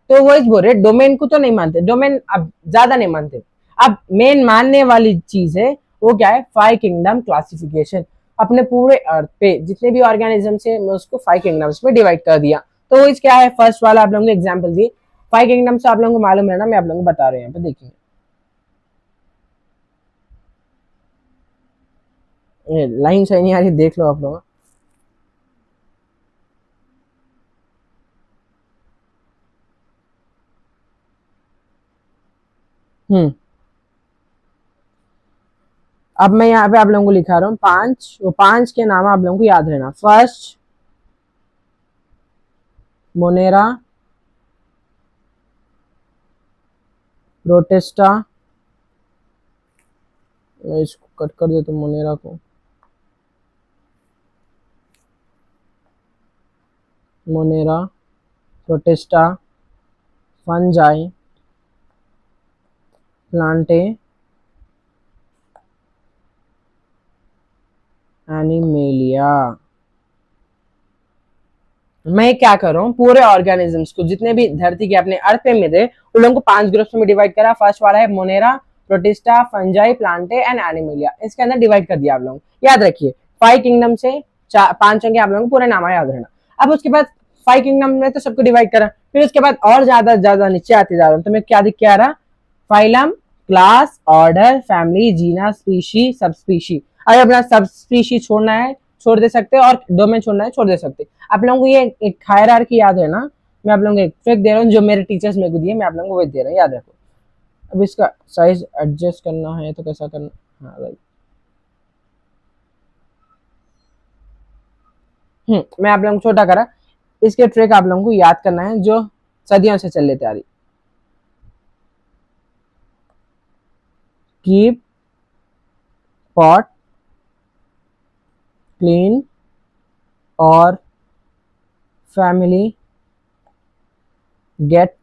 Speaker 1: तो वो इस बोल रहे डोमेन को तो नहीं मानते, डोमेन अब ज्यादा नहीं मानते। अब मेन मानने वाली चीज है वो क्या है, 5 किंगडम क्लासिफिकेशन। अपने पूरे अर्थ पे जितने भी ऑर्गेनिज्म है मैं उसको 5 किंगडम्स में डिवाइड कर दिया। तो वो क्या है, फर्स्ट वाला आप लोगों को एग्जाम्पल दी, 5 किंगडम्स से आप लोगों को मालूम रहना, मैं आप लोगों को बता रहे हैं यहाँ पे देखिए, लाइन सही नहीं आ रही, देख लो आप लोग। अब मैं यहाँ पे आप लोगों को लिखा रहा हूँ 5, वो 5 के नाम आप लोगों को याद रहना। फर्स्ट मोनेरा, प्रोटिस्टा, इसको कट कर दे तो मोनेरा को, Monera, protista, fungi, Plantae, animalia. मैं क्या कर रहा हूँ, पूरे ऑर्गेनिजम्स को जितने भी धरती के अपने अर्थ पे मिले उन लोगों को 5 ग्रुप्स में डिवाइड करा। फर्स्ट वाला है Monera, protista, fungi, Plantae and animalia, इसके अंदर डिवाइड कर दिया आप लोग, याद रखिए 5 किंगडम से 5 होंगे, आप लोगों को पूरे नाम याद रहना। अब उसके बाद 5 किंगडम में तो सबको डिवाइड करा, फिर उसके बाद और ज्यादा नीचे आते जा रहा हूँ, तो मैं क्या दिख के आ रहा, फाइलम, क्लास, ऑर्डर, फैमिली, जीना, स्पीशी, सब स्पीशी। अगर अपना सब स्पीशी छोड़ना है छोड़ दे सकते हैं, और डोमेन छोड़ना है छोड़ दे सकते हैं। आप लोगों को ये एक हायरार्की याद है ना, मैं आप लोगों को एक ट्रिक दे रहा हूँ जो मेरे टीचर्स मेरे को दिए, मैं आप लोगों को वो दे रहा हूँ, याद रखो। अब इसका साइज एडजस्ट करना है तो कैसा करना, हाँ राइट। मैं आप लोगों को छोटा करा, इसके ट्रिक आप लोगों को याद करना है जो सदियों से चल लेते आ रही। कीप पॉट क्लीन और फैमिली गेट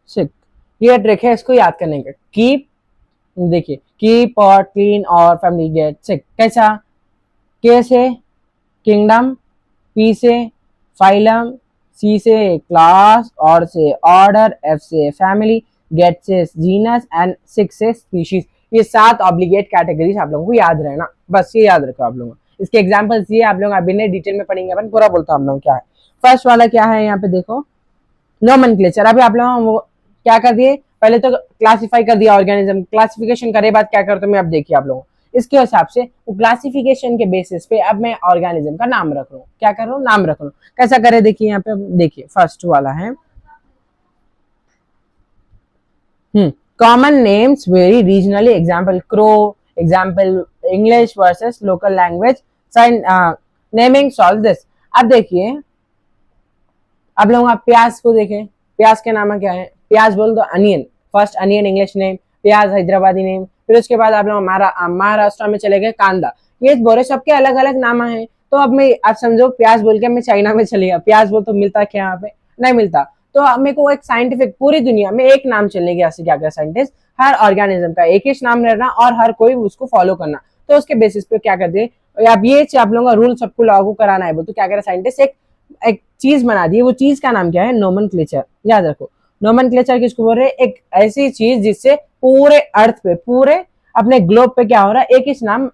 Speaker 1: सिक। ये ट्रिक है इसको याद करने का। कीप, देखिए कीप पॉट क्लीन और फैमिली गेट सिक। कैसा? के से किंगडम, पी से फाइलम, सी से क्लास, और से ऑर्डर, एफ से फैमिली, गेट से जीनस एंड सिक से स्पीशीज। ये 7 ऑब्लिगेट कैटेगरीज आप लोगों को याद रहना, बस ये याद रखो आप लोगों को। इसके एग्जांपल्स ये आप लोग अभी नहीं डिटेल में पढ़ेंगे, अपन पूरा बोलता हूं आप लोग क्या है। फर्स्ट वाला क्या है, यहाँ पे देखो नोमेनक्लेचर। अभी आप लोग वो क्या कर दिए, पहले तो क्लासिफाई कर दिया ऑर्गेनिज्म, क्लासिफिकेशन करे बाद क्या करते मैं अब देखिए आप लोगों, इसके हिसाब से वो क्लासिफिकेशन के बेसिस पे अब मैं ऑर्गेनिज्म का नाम रख रहा हूँ। क्या कर रहा हूँ, नाम रख रहा हूँ। कैसा करे देखिए यहाँ पे, देखिए फर्स्ट वाला है common names very regionally, example crow, example English versus local language, sign naming solve this. अब देखिए आप लोग आप प्याज को देखें, प्याज के नाम क्या है, प्याज बोल दो onion, first onion English name, प्याज हैदराबादी नेम। फिर उसके बाद आप लोग महाराष्ट्र में चले गए कांदा, ये बोले सबके अलग अलग नाम है। तो अब मैं आप समझो प्याज बोल के मैं चाइना में चली गया, प्याज बोल तो मिलता क्या यहाँ पे, नहीं मिलता। तो मेरे को एक साइंटिफिक पूरी दुनिया में एक नाम चलने की ऐसे क्या क्या साइंटिस्ट, हर ऑर्गेनिज्म का एक ही नाम रहना और हर कोई उसको फॉलो करना। तो उसके बेसिस पे क्या करते हैं आप, ये आप लोगों का रूल सबको लागू कराना है बोल तो क्या करे साइंटिस्ट, एक चीज बना दी। वो चीज का नाम क्या है, नोमेनक्लेचर। याद रखो नोमेनक्लेचर किसको बोल रहे हैं, एक ऐसी चीज जिससे पूरे अर्थ पे, पूरे अपने ग्लोब पे क्या हो रहा है, एक ही नाम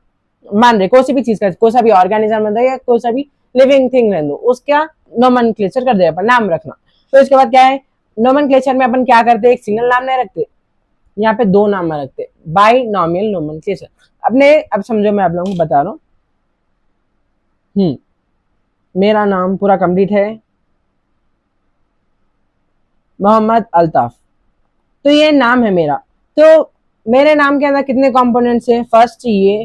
Speaker 1: मान रहे, कोई सी भी चीज का, कोई सा भी ऑर्गेनिज्म बन रहा है या कोई सा भी लिविंग थिंग रह दो, उसका नोमेनक्लेचर कर दे अपन, नाम रखना। तो इसके बाद क्या है, नोमेनक्लेचर में अपन क्या करते हैं, एक सिंगल नाम नहीं रखते, यहाँ पे 2 नाम रखते, बाइनॉमियल नोमेनक्लेचर। अपने अब समझो मैं आप लोगों को बता रहा हूँ, मेरा नाम पूरा कंप्लीट है मोहम्मद अल्ताफ, तो ये नाम है मेरा। तो मेरे नाम के अंदर कितने कंपोनेंट्स हैं, फर्स्ट ये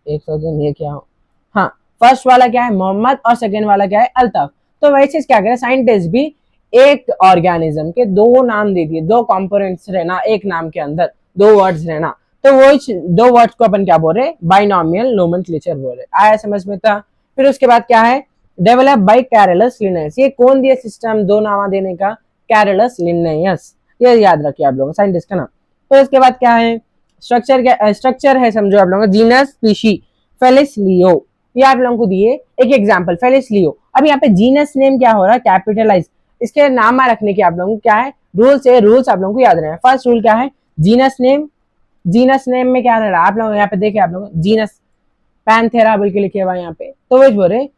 Speaker 1: एक सेकंड, ये क्या हो, हाँ फर्स्ट वाला क्या है मोहम्मद और सेकंड वाला क्या है अल्ताफ। तो वही चीज क्या करे साइंटिस्ट भी, एक ऑर्गेनिज्म के 2 नाम दे दिए, 2 कंपोनेंट्स रहना एक नाम के अंदर, 2 वर्ड्स रहना। तो वही 2 वर्ड्स को अपन क्या बोल रहे, बाइनॉमियल नोमेनक्लेचर बोल रहे। आया समझ में था। फिर उसके बाद क्या है, डेवलप बाय कैरोलस लिनेयस। ये कौन दिया सिस्टम दो नामा देने का, कैरोलस लिनेयस, ये याद रखिए आप लोगों साइंटिस्ट का नाम। तो इसके बाद क्या है, स्ट्रक्चर, क्या स्ट्रक्चर है समझो आप लोगों, जीनस स्पीशी फेलिस लियो, ये आप लोगों को दिए एक एग्जांपल फेलिस लियो। अब यहाँ पे जीनस नेम क्या हो रहा है, कैपिटलाइज। इसके नाम रखने के आप लोगों को क्या है रूल्स है, रूल्स आप लोगों को याद रहे। फर्स्ट रूल क्या है, जीनस नेम, जीनस नेम में क्या रह रहा है आप लोग यहाँ पे देखे, आप लोग जीनस पैंथेरा बोल के लिखे हुआ यहाँ पे, तो वही बोल रहे,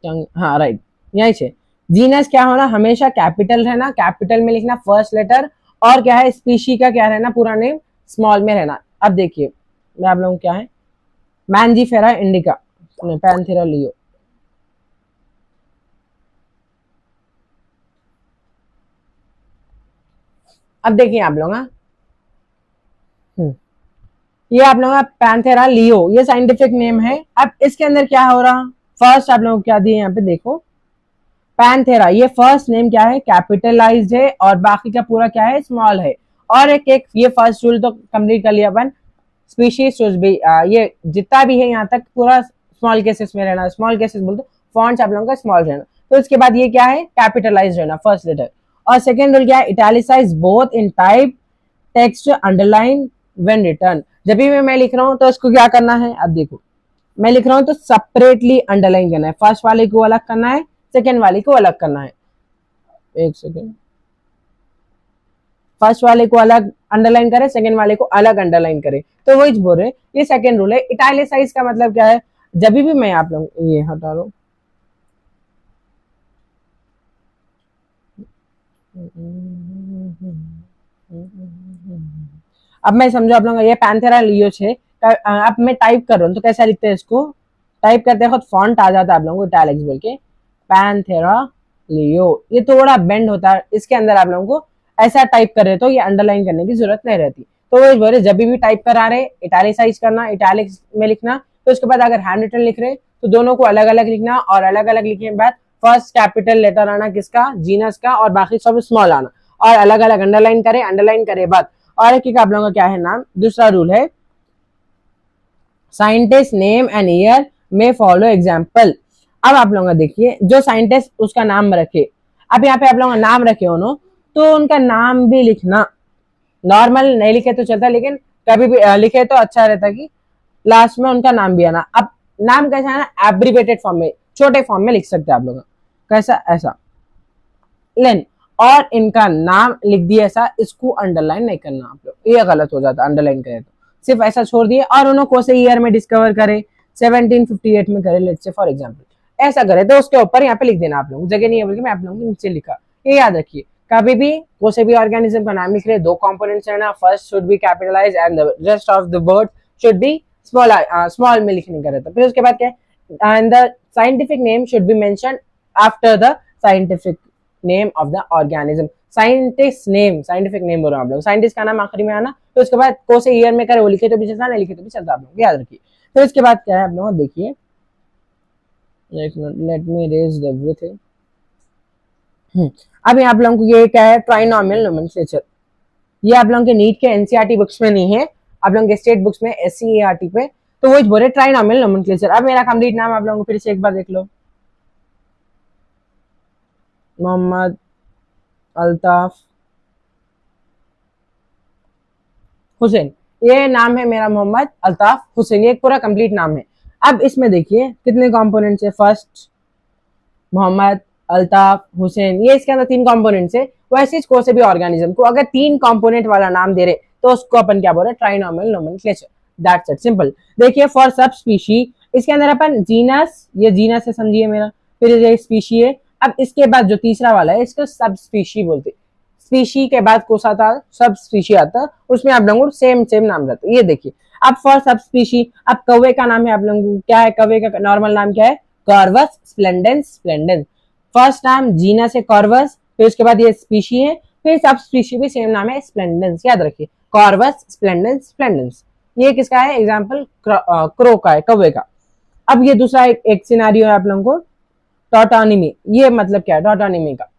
Speaker 1: हाँ राइट, यही से जीनस क्या होना, हमेशा कैपिटल रहना, कैपिटल में लिखना फर्स्ट लेटर, और क्या है स्पीशी का क्या रहना, पूरा नेम स्मॉल में रहना। अब देखिए मैं आप लोगों को क्या है, मैंजीफेरा इंडिका, पैंथेरा लियो। अब देखिए आप लोग, ये आप लोगों का पैंथेरा लियो, ये साइंटिफिक नेम है। अब इसके अंदर क्या हो रहा, फर्स्ट आप लोगों को क्या दिए यहाँ पे देखो, पैंथेरा, ये फर्स्ट नेम क्या है कैपिटलाइज्ड है और बाकी का पूरा क्या है स्मॉल है। और एक एक ये फर्स्ट रूल तो कंप्लीट कर लिया अपन, स्पीशीज ये जितना भी है यहाँ तक पूरा स्मॉल केसेस में रहना, स्मॉल केसेस बोलते फॉन्ट्स आप लोगों का स्मॉल रहना। तो इसके बाद ये क्या है कैपिटलाइज्ड रहना फर्स्ट लेटर। और सेकेंड रूल क्या है, italicise both in type text underline when return. जब भी मैं लिख रहा हूँ तो इसको क्या करना है, अब देखो मैं लिख रहा हूँ तो सेपरेटली अंडरलाइन करना है, फर्स्ट वाले को अलग करना है, सेकेंड वाले को अलग करना है। एक सेकेंड, फर्स्ट वाले को अलग अंडरलाइन करे, सेकेंड वाले को अलग अंडरलाइन करे। तो वही बोल रहे, ये सेकेंड रूल है। इटैलिसाइज का मतलब क्या है, जब भी मैं आप लोग ये हटा लो, अब मैं समझो आप लोग ये पैंथेरा लियो है, अब मैं टाइप कर रहा हूँ तो कैसा लिखते हैं इसको, टाइप करते हैं खुद फॉन्ट आ जाता है आप लोगों को इटैलिक्स बोल के, पैंथेरा लियो, ये थोड़ा बेंड होता है, इसके अंदर आप लोगों को ऐसा टाइप कर रहे तो ये अंडरलाइन करने की जरूरत नहीं रहती। तो वो बोले जब भी टाइप करा रहे इटैलिसाइज करना, इटैलिक्स में लिखना, तो उसके बाद अगर हैंड रिटन लिख रहे तो दोनों को अलग अलग लिखना, और अलग अलग लिखने के बाद फर्स्ट कैपिटल लेटर आना किसका, जीनस का, और बाकी सब स्मॉल आना, और अलग अलग अंडरलाइन करे, अंडरलाइन करे बाद। और एक आप लोगों का क्या है नाम, दूसरा रूल है साइंटिस्ट नेम एंड ईयर में फॉलो एग्जाम्पल। अब आप लोग देखिए जो साइंटिस्ट उसका नाम रखे, अब यहाँ पे आप लोग नाम रखे हो तो उनका नाम भी लिखना, नॉर्मल नहीं लिखे तो चलता, लेकिन कभी भी लिखे तो अच्छा रहता कि लास्ट में उनका नाम भी आना। अब नाम कैसा है ना, एब्रीवेटेड फॉर्म में, छोटे फॉर्म में लिख सकते हैं आप लोग, कैसा ऐसा लेन, और इनका नाम लिख दिया ऐसा, इसको अंडरलाइन नहीं करना आप लोग, ये गलत हो जाता अंडरलाइन करे तो, सिर्फ ऐसा छोड़ दिए। और उन्होंने कौन से ईयर में डिस्कवर करे, 1758 में करे लेट्स से फॉर एग्जांपल, ऐसा करे तो उसके ऊपर यहाँ पे लिख देना आप लोग, जगह नहीं है बल्कि मैं आप लोगों के नीचे लिखा, ये याद रखिए। कभी भी कोई से भी ऑर्गेनिज्म का नाम लिख रहे, दो कंपोनेंट्स है ना, first should be capitalize and the rest of the word should be small में लिखने का रहता। फिर उसके बाद क्या है, and the scientific name should be mention after the scientific name of the organism. Scientist name, scientific name बोल रहा हूँ आप लोग, साइंटिस्ट का नाम आखिरी में आना, तो उसके बाद कौन से ईयर में करे वो लिखे तो भी चलता, नहीं लिखे तो भी चलता, आप लोग याद रखिए। तो इसके बाद क्या है आप लोग देखिए, लेट मी रेज एवरीथिंग। अभी आप लोगों को ये क्या है, ट्राइनोमियल नोमेनक्लेचर, ये आप लोगों के नीट के एनसीईआरटी बुक्स में नहीं है, आप लोगों के स्टेट बुक्स में एससीईआरटी पे, तो वो बोले ट्राइनोमियल नोमेनक्लेचर। अब मेरा कंप्लीट नाम आप लोगों को फिर से एक बार देख लो, मोहम्मद अल्ताफ हुसैन, ये नाम है मेरा मोहम्मद अल्ताफ हुसैन, ये पूरा कंप्लीट नाम है। अब इसमें देखिए कितने कंपोनेंट्स है, फर्स्ट मोहम्मद अल्ताफ हुसैन, ये इसके अंदर 3 कंपोनेंट्स है। वैसे कोई से भी ऑर्गेनिज्म को अगर 3 कंपोनेंट वाला नाम दे रहे तो उसको अपन क्या बोल रहे, trinomial nomenclature, that's it, simple. देखिए फॉर सब स्पीशी, इसके अंदर अपन जीनस, ये जीनस है समझिए मेरा, फिर ये स्पीशी है। अब इसके बाद जो तीसरा वाला है इसको सब स्पीशी बोलते, स्पीशी के बाद कौन सा आता, सब स्पीशी आता, उसमें आप लोगों को सेम नाम रहता है। ये देखिए अब फॉर सब स्पीशी, अब कौवे का नाम है आप लोगों को क्या है, कौवे का नॉर्मल नाम क्या है, कॉर्वस स्प्लेंडेंस स्प्लेंडेंस, फर्स्ट नाम जीनस है कॉर्वस, फिर उसके बाद ये स्पीशी है, फिर सब स्पीशी भी सेम नाम है स्प्लेंडेंस, याद रखिए कॉर्वस स्प्लेंडेंस स्प्लेंडेंस। ये किसका है एग्जांपल, क्रो का है, कौवे का। अब ये दूसरा एक सिनेरियो है आप लोगों को, टॉटोनिमी, ये मतलब क्या है टॉटोनिमी का।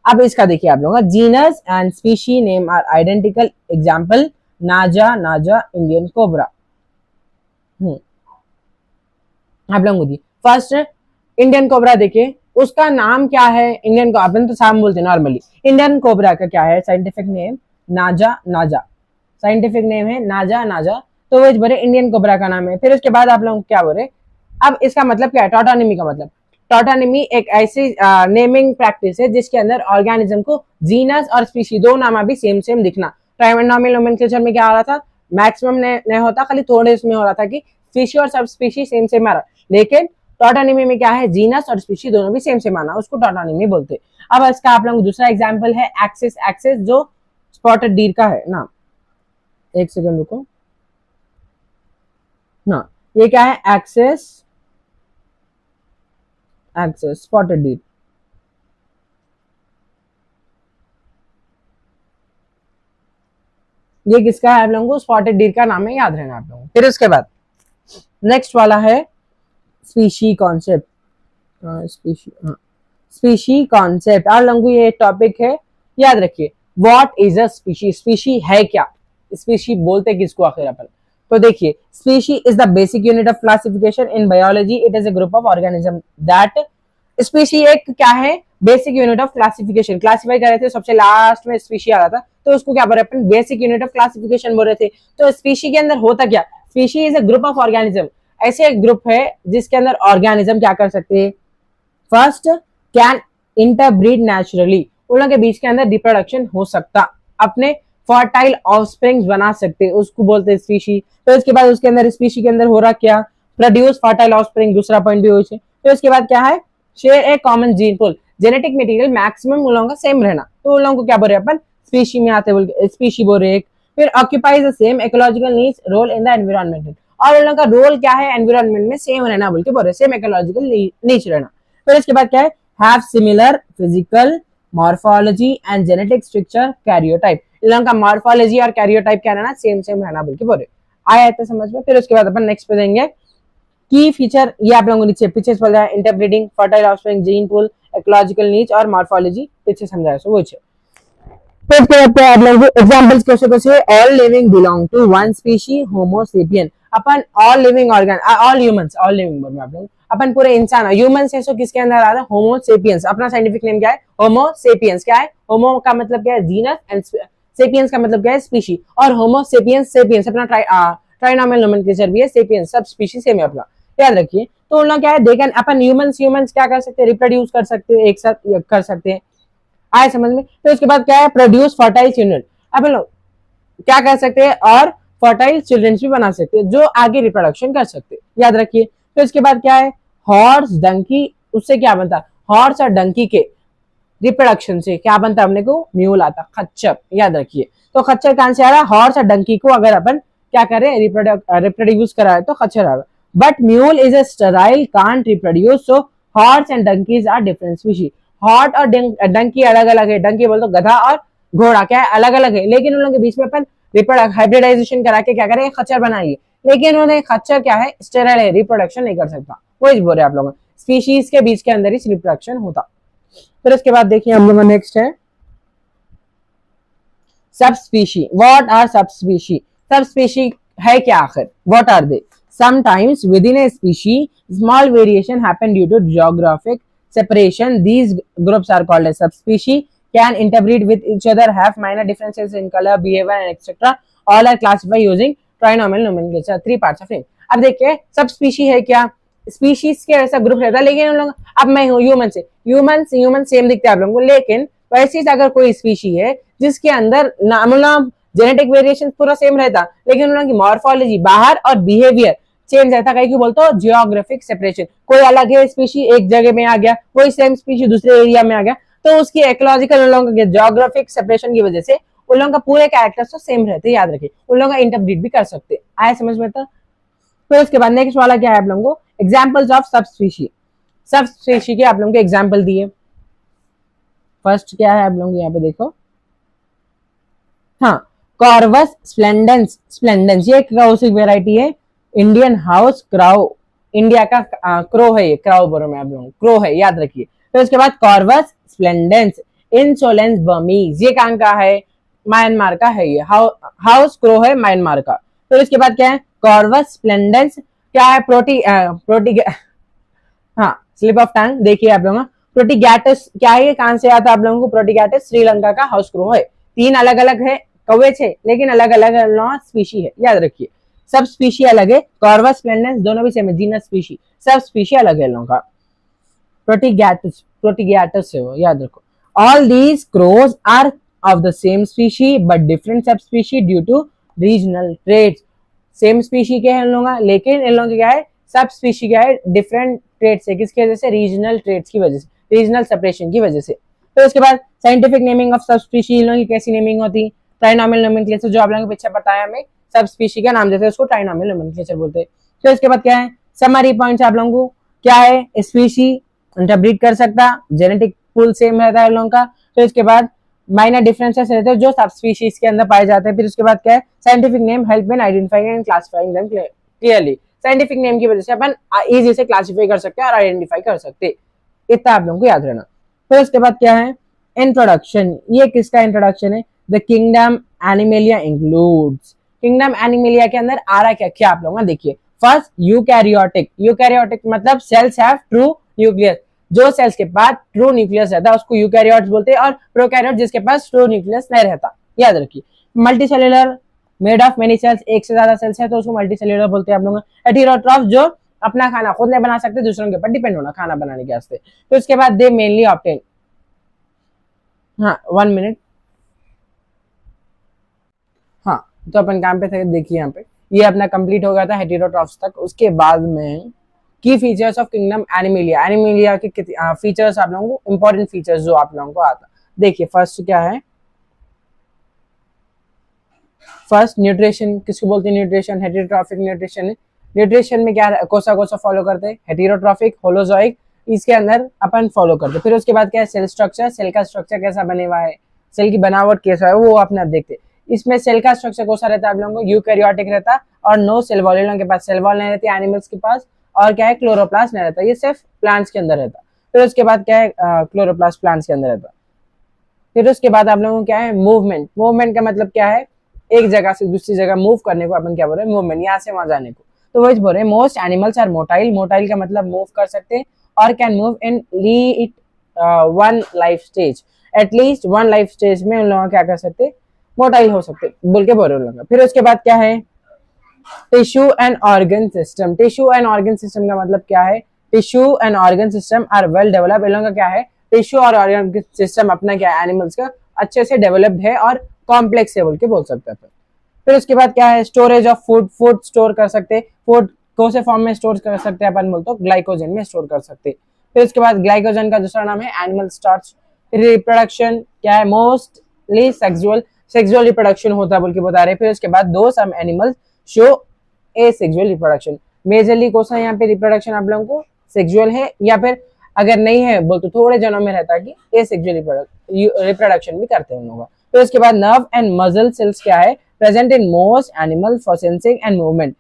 Speaker 1: अब इसका देखिए आप लोगों का, genus and species name are identical, example Naja Naja Indian cobra. आप लोगों को फर्स्ट इंडियन कोबरा देखिए, उसका नाम क्या है, इंडियन को अपन तो साम बोलते हैं नॉर्मली, इंडियन कोबरा का क्या है साइंटिफिक नेम, नाजा नाजा, साइंटिफिक नेम है नाजा नाजा, तो वो बोले इंडियन कोबरा का नाम है। फिर उसके बाद आप लोग क्या बोले, अब इसका मतलब क्या है, टॉटोनिमी का मतलब, टॉटोनिमी एक ऐसी नेमिंग प्रैक्टिस है जिसके अंदर ऑर्गेनिज्म को जीनस और स्पीशी दो नाम भी सेम दिखना। ट्राइनोमियल नोमेनक्लेचर में क्या हो रहा था, मैक्सिमम नहीं होता, खाली थोड़े इसमें हो रहा था कि स्पीशी और सब स्पीशी सेम आ रहा, लेकिन टॉटोनिमी में क्या है, जीनस और स्पीशी दोनों भी सेम आना, उसको टॉटोनिमी बोलते। अब इसका आप लोग दूसरा एग्जांपल है एक्सिस, एक्सिस जो स्पॉटेड डीर का है ना, एक सेकंड रुको ना, ये क्या है एक्सिस, एक्सिस स्पॉटेड डीर, ये किसका है आप लोगों को, स्पॉटेड डीर का नाम है, याद रहना आप लोगों को। फिर उसके बाद नेक्स्ट वाला है स्पीशी कॉन्सेप्ट, स्पीशी कॉन्सेप्ट आप लोगों को ये टॉपिक है, याद रखिए what is a species, species है क्या, स्पीशी बोलते किसको आखिर अपन। तो देखिए species is the basic unit of classification in biology, it is a group of organism that, species एक क्या है, basic unit of classification, classify कर रहे थे सबसे लास्ट में स्पीशी आ रहा था, तो उसको क्या बोल रहे अपन, बेसिक यूनिट ऑफ क्लासिफिकेशन बोल रहे थे। तो स्पीशी के अंदर होता क्या, species is a group of organism, ऐसे एक ग्रुप है जिसके अंदर ऑर्गेनिज्म क्या कर सकते हैं, फर्स्ट कैन इंटरब्रीड नेचुरली, उन लोगों के बीच के अंदर रिप्रोडक्शन हो सकता, अपने फर्टाइल ऑफस्प्रिंग्स बना सकते, उसको बोलते हैं स्पीशी। तो इसके बाद उसके अंदर स्पीशी के अंदर हो रहा क्या, प्रोड्यूस फर्टाइल ऑफस्प्रिंग, दूसरा पॉइंट भी हो। तो इसके बाद क्या है, share a common gene pool, genetic material maximum उन लोगों का सेम रहना, तो उन लोगों को क्या बोल रहे हैं अपन, स्पीशी में आते बोल स्पीशी बोल रहे। फिर occupies the same ecological needs role in the environment, और उन लोगों का रोल क्या है एनवायरनमेंट में सेम रहना बोल के बोल रहे, सेम इकोलॉजिकल नीड्स रहना। फिर इसके बाद क्या है, have similar physical morphology and genetic structure karyotype. इन लोगों का मॉर्फोलॉजी और कैरियोटाइप क्या रहना, सेम सेम रहना बोल के बोल रहे। आया तो समझ में। फिर उसके बाद अपन नेक्स्ट पे देंगे की फीचर, ये आप लोगों को नीचे पीछे बोल रहा है, interbreeding, fertile offspring, gene pool, ecological needs और मॉर्फोलॉजी पीछे समझाया सो वो। फिर उसके बाद आप लोग एग्जांपल्स कैसे all living belong to one species Homo sapien. अपन all living organ, all humans, all living बोल में आप लोग अपन पूरे इंसान ह्यूमंस है, सो किसके अंदर आ रहा है, होमो सेपियंस। अपना साइंटिफिक नेम क्या है, होमो सेपियंस। क्या है, होमो का मतलब क्या है, जीनस, एंड सेपियंस का मतलब क्या है, स्पीशी। और होमो सेपियंस, सेपियंस अपना ट्राइनोमियल नोमेनक्लेचर भी है, सेपियंस सब स्पीशी सेम है अपना, याद रखिए। तो उन लोग क्या है, देखें अपन ह्यूमंस क्या कर सकते हैं, रिप्रोड्यूस कर सकते हैं, एक साथ कर सकते हैं, आए समझ में। तो उसके बाद क्या है, प्रोड्यूस फर्टाइल चिल्ड्रन। अब लोग क्या कर सकते हैं, और फर्टाइल चिल्ड्रन भी बना सकते हैं जो आगे रिप्रोडक्शन कर सकते हैं, याद रखिए। तो इसके बाद क्या है, हॉर्स डंकी, उससे क्या बनता, हॉर्स और डंकी के रिप्रोडक्शन से क्या बनता, अपने को म्यूल आता, खच्चर, याद रखिए। तो खच्चर कहां से आ रहा, हॉर्स और डंकी को अगर अपन क्या करें, रिप्रोड्यूस कराए तो खच्चर आ रहा। But mule is a sterile, can't reproduce, so horse and donkeys are different species. Horse और डंकी अलग अलग है, डंकी बोल तो गधा और घोड़ा क्या है, अलग अलग है, लेकिन उन लोगों के बीच में अपन हाइब्रिडाइजेशन करा के क्या करें, खच्चर बनाइए। लेकिन उन्हें खच्चर क्या है, स्टेराइल है, रिप्रोडक्शन नहीं कर सकता, वही बोल रहे आप लोग, स्पीशीज के बीच के अंदर ही रिप्रोडक्शन होता। फिर इसके बाद देखिए हम लोग नेक्स्ट है sub species. What are sub species, sub species है क्या आखिर, what are they. Sometimes within a species small variation happen due to geographic separation, these groups are called as subspecies, can interbreed with each other, have minor differences in color, behavior and etc, all are classified using trinomial nomenclature, 3 parts of name। अब देखिए सब species है क्या, species के ऐसा group रहता है, लेकिन उन लोग, अब मैं हूँ ह्यूमन से, ह्यूमन सेम दिखते हैं आप लोगों को, लेकिन वैसे अगर कोई स्पीशी है जिसके अंदर मतलब जेनेटिक वेरिएशन पूरा सेम रहता, लेकिन उन लोगों की मॉर्फोलॉजी बाहर और बिहेवियर चेंज रहता, कहीं क्यों बोलते हो, जियोग्राफिक सेपरेशन, कोई अलग है स्पीशी एक जगह में आ गया, कोई सेम स्पीशी दूसरे एरिया में आ गया, तो उसकी इकोलॉजिकल उन लोगों के जियोग्राफिक सेपरेशन की वजह से उन लोगों का पूरे कैरेक्टर्स तो सेम रहते, याद रखिए, उन लोगों का इंटरब्रीड भी कर सकते, आए समझ में। तो फिर उसके बाद नेक्स्ट वाला क्या है आप लोगों को, एग्जाम्पल्स ऑफ सब स्पीशी। सब स्पीशी के आप लोगों को एग्जाम्पल दिए। फर्स्ट क्या है आप लोग यहाँ पे देखो, हाँ, कॉर्वस स्प्लेंडेंस, स्प्लेंडेंस ये क्राउसिक वेराइटी है, इंडियन हाउस क्राउ, इंडिया का क्रो है, ये क्राउ बोरो में आप लोग क्रो है, याद रखिए। फिर उसके बाद कॉर्वस स्प्लेंडेंस इंसोलेंस बर्मीज, ये कहां का है, म्यांमार का है, ये हाउस क्रो है म्यांमार का। फिर उसके बाद क्या है, कॉर्वस स्प्लेंडेंस क्या है, प्रोटी हाँ स्लिप ऑफ टंग, देखिए आप लोग, प्रोटीगैटस क्या है, कहां से आता है आप लोगों को, प्रोटीगैटस श्रीलंका का हाउस क्रो है, 3 अलग अलग है कौवे छे, लेकिन अलग अलग स्पीशी है, याद रखिए। सब स्पीशी अलग है, कॉर्वस स्प्लेंडेंस दोनों भी सेम है, जीनस स्पीशी, सब स्पीशी अलग है लोगों का। प्रोटीगैटस है वो, याद रखो। All these crows are of the same species but different sub species due to regional traits. Same species के हैं इन लोग, लेकिन इन लोगों के क्या है, सब स्पीशी क्या है, डिफरेंट ट्रेड्स है, किसकी वजह से, रीजनल ट्रेड्स की वजह से, रीजनल सेपरेशन की वजह से। तो उसके बाद साइंटिफिक नेमिंग ऑफ सब स्पीशी, इन लोगों की कैसी नेमिंग होती, ट्राइनोमियल नोमेनक्लेचर, जो आप लोगों को पीछे बताया हमें, सब स्पीशी का नाम देते हैं उसको ट्राइनोमियल नोमेनक्लेचर बोलते हैं। तो इसके बाद क्या है, समरी पॉइंट्स आप लोगों को क्या है, स्पीशी इंटरब्रीड कर सकता, जेनेटिक पूल सेम रहता है लोगों का। तो इसके बाद माइनर डिफरेंसेस रहते हैं जो सब स्पीशीज के अंदर पाए जाते हैं। फिर उसके बाद क्या है, scientific name help in identifying and classifying them clearly, scientific name की वजह से अपन इजी से क्लासिफाई कर सकते हैं और आइडेंटिफाई कर सकते हैं, इतना आप लोगों को याद रहना। फिर उसके बाद क्या है, इंट्रोडक्शन, ये किसका इंट्रोडक्शन है, the kingdom animalia includes, kingdom animalia के अंदर आ रहा क्या आप लोगों, देखिए। फर्स्ट यूकैरियोटिक, यूकैरियोटिक मतलब सेल्स हैव ट्रू न्यूक्लियस, जो सेल्स के पास ट्रू न्यूक्लियस रहता है उसको यूकैरियोट्स बोलते हैं, और प्रोकैरियोट जिसके पास ट्रू न्यूक्लियस नहीं रहता, याद रखिए। Multicellular made of many cells, एक से ज्यादा सेल्स है तो उसको मल्टीसेल्युलर बोलते हैं आप लोग। हेटेरोट्रॉफ जो अपना खाना खुद नहीं बना सकते, दूसरों के ऊपर डिपेंड होना खाना बनाने के वास्ते। तो उसके बाद दे मेनली ऑब्टेन, हाँ 1 मिनट, हाँ तो अपन काम पे थे, देखिए यहाँ पे ये अपना कंप्लीट हो गया था हेटेरोट्रॉफ्स तक। उसके बाद में की features of kingdom animalia, animalia के फीचर्स आप लोगों को, इंपॉर्टेंट फीचर्स जो आप लोगों को आता, देखिए। फर्स्ट क्या है, फर्स्ट न्यूट्रिशन, किसको बोलते हैं न्यूट्रिशन, हेटेरोट्रॉफिक न्यूट्रिशन है। न्यूट्रिशन में क्या कौन सा फॉलो करते हैं, हेटेरोट्रॉफिक, होलोजोइक, इसके अंदर अपन फॉलो करते हैं। फिर उसके बाद क्या है सेल स्ट्रक्चर, सेल का स्ट्रक्चर कैसा बने हुआ है, सेल की बनावट कैसा है वो अपने आप देखते हैं। इसमें सेल का स्ट्रक्चर कौन सा रहता है आप लोगों को, यूकैरियोटिक रहता है और नो सेल वॉल, इन लोगों के पास सेल वॉल नहीं रहती एनिमल्स के पास, और क्या है क्लोरोप्लास्ट नहीं रहता, ये सिर्फ प्लांट्स के अंदर रहता। फिर उसके बाद क्या है क्लोरोप्लास्ट प्लांट्स के अंदर रहता। फिर उसके बाद आप लोगों को क्या है मूवमेंट, मूवमेंट का मतलब क्या है एक जगह से दूसरी जगह मूव करने को अपन क्या बोल रहे हैं मूवमेंट, यहाँ से वहां जाने को। तो वही बोल रहे हैं most animals are motile, motile का मतलब मूव कर सकते हैं और कैन मूव इन ली one life stage, at least one life stage में उन लोगों क्या कर सकते मोटाइल हो सकते बोल के बोल रहे हैं। फिर उसके बाद क्या है tissue and organ system, tissue and organ system का मतलब क्या है, tissue and organ system are well develop, इन लोगों का क्या है टिश्यू और ऑर्गन सिस्टम अपना क्या है एनिमल्स का अच्छे से डेवलप्ड है और कॉम्प्लेक्स है बोल के बोल सकते हैं। फिर उसके बाद क्या है storage of food, food store कर सकते हैं, फूड कौन से फॉर्म में स्टोर कर सकते हैं अपन बोलते ग्लाइकोजन में स्टोर कर सकते हैं। फिर उसके बाद ग्लाइकोजन का दूसरा नाम है एनिमल स्टार्च। फिर रिप्रोडक्शन क्या है मोस्टली सेक्सुअल, सेक्सुअल रिप्रोडक्शन होता है बोल के बता रहे हैं। फिर उसके बाद दो some animals show asexual reproduction, majorly कौन सा यहाँ पे रिप्रोडक्शन आप लोगों को सेक्सुअल है, या फिर अगर नहीं है बोल तो थोड़े जनों में रहता है कि ए सेक्सुअल रिप्रोडक्शन भी करते हैं उन लोग। फिर उसके बाद नर्व एंड मसल सेल्स क्या है present in most animal for sensing and movement,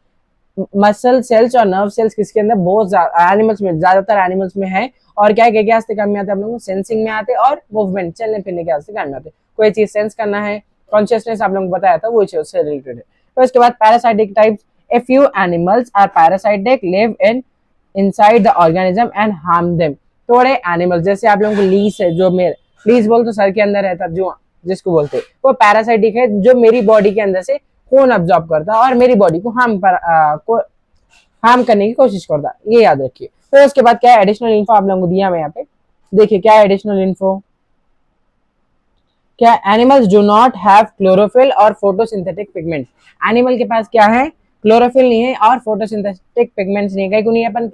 Speaker 1: muscle cells और नर्व सेल्स किसके अंदर बहुत एनिमल्स में, ज्यादातर एनिमल्स में है, और क्या क्या वास्ते काम में आते हैं आप लोगों को सेंसिंग में आते हैं और मूवमेंट चलने फिरने के वास्ते काम में आते हैं। कोई चीज सेंस करना है कॉन्शियसनेस आप लोगों को बताया था वो चीज उससे रिलेटेड है। तो उसके बाद parasitic types, a few animals are parasitic live in inside the organism and harm them, थोड़े एनिमल्स जैसे आप लोगों को लीस है, जो मेरे लीस बोल तो सर के अंदर रहता जो जिसको बोलते हैं वो पैरासाइटिक है, जो मेरी बॉडी के अंदर से खून अब्जॉर्ब करता है और मेरी बॉडी को हार्म करने की कोशिश करता है, ये याद रखिए। तो उसके बाद क्या है एडिशनल इन्फो आप लोगों को दिया मैं यहाँ पे देखिए क्या है एडिशनल इन्फो, क्या animals do not have chlorophyll और फोटोसिंथेटिक पिगमेंट्स, एनिमल के पास क्या है क्लोरोफिल नहीं है और फोटोसिंथेटिक पिगमेंट्स नहीं है, कहीं को नहीं अपन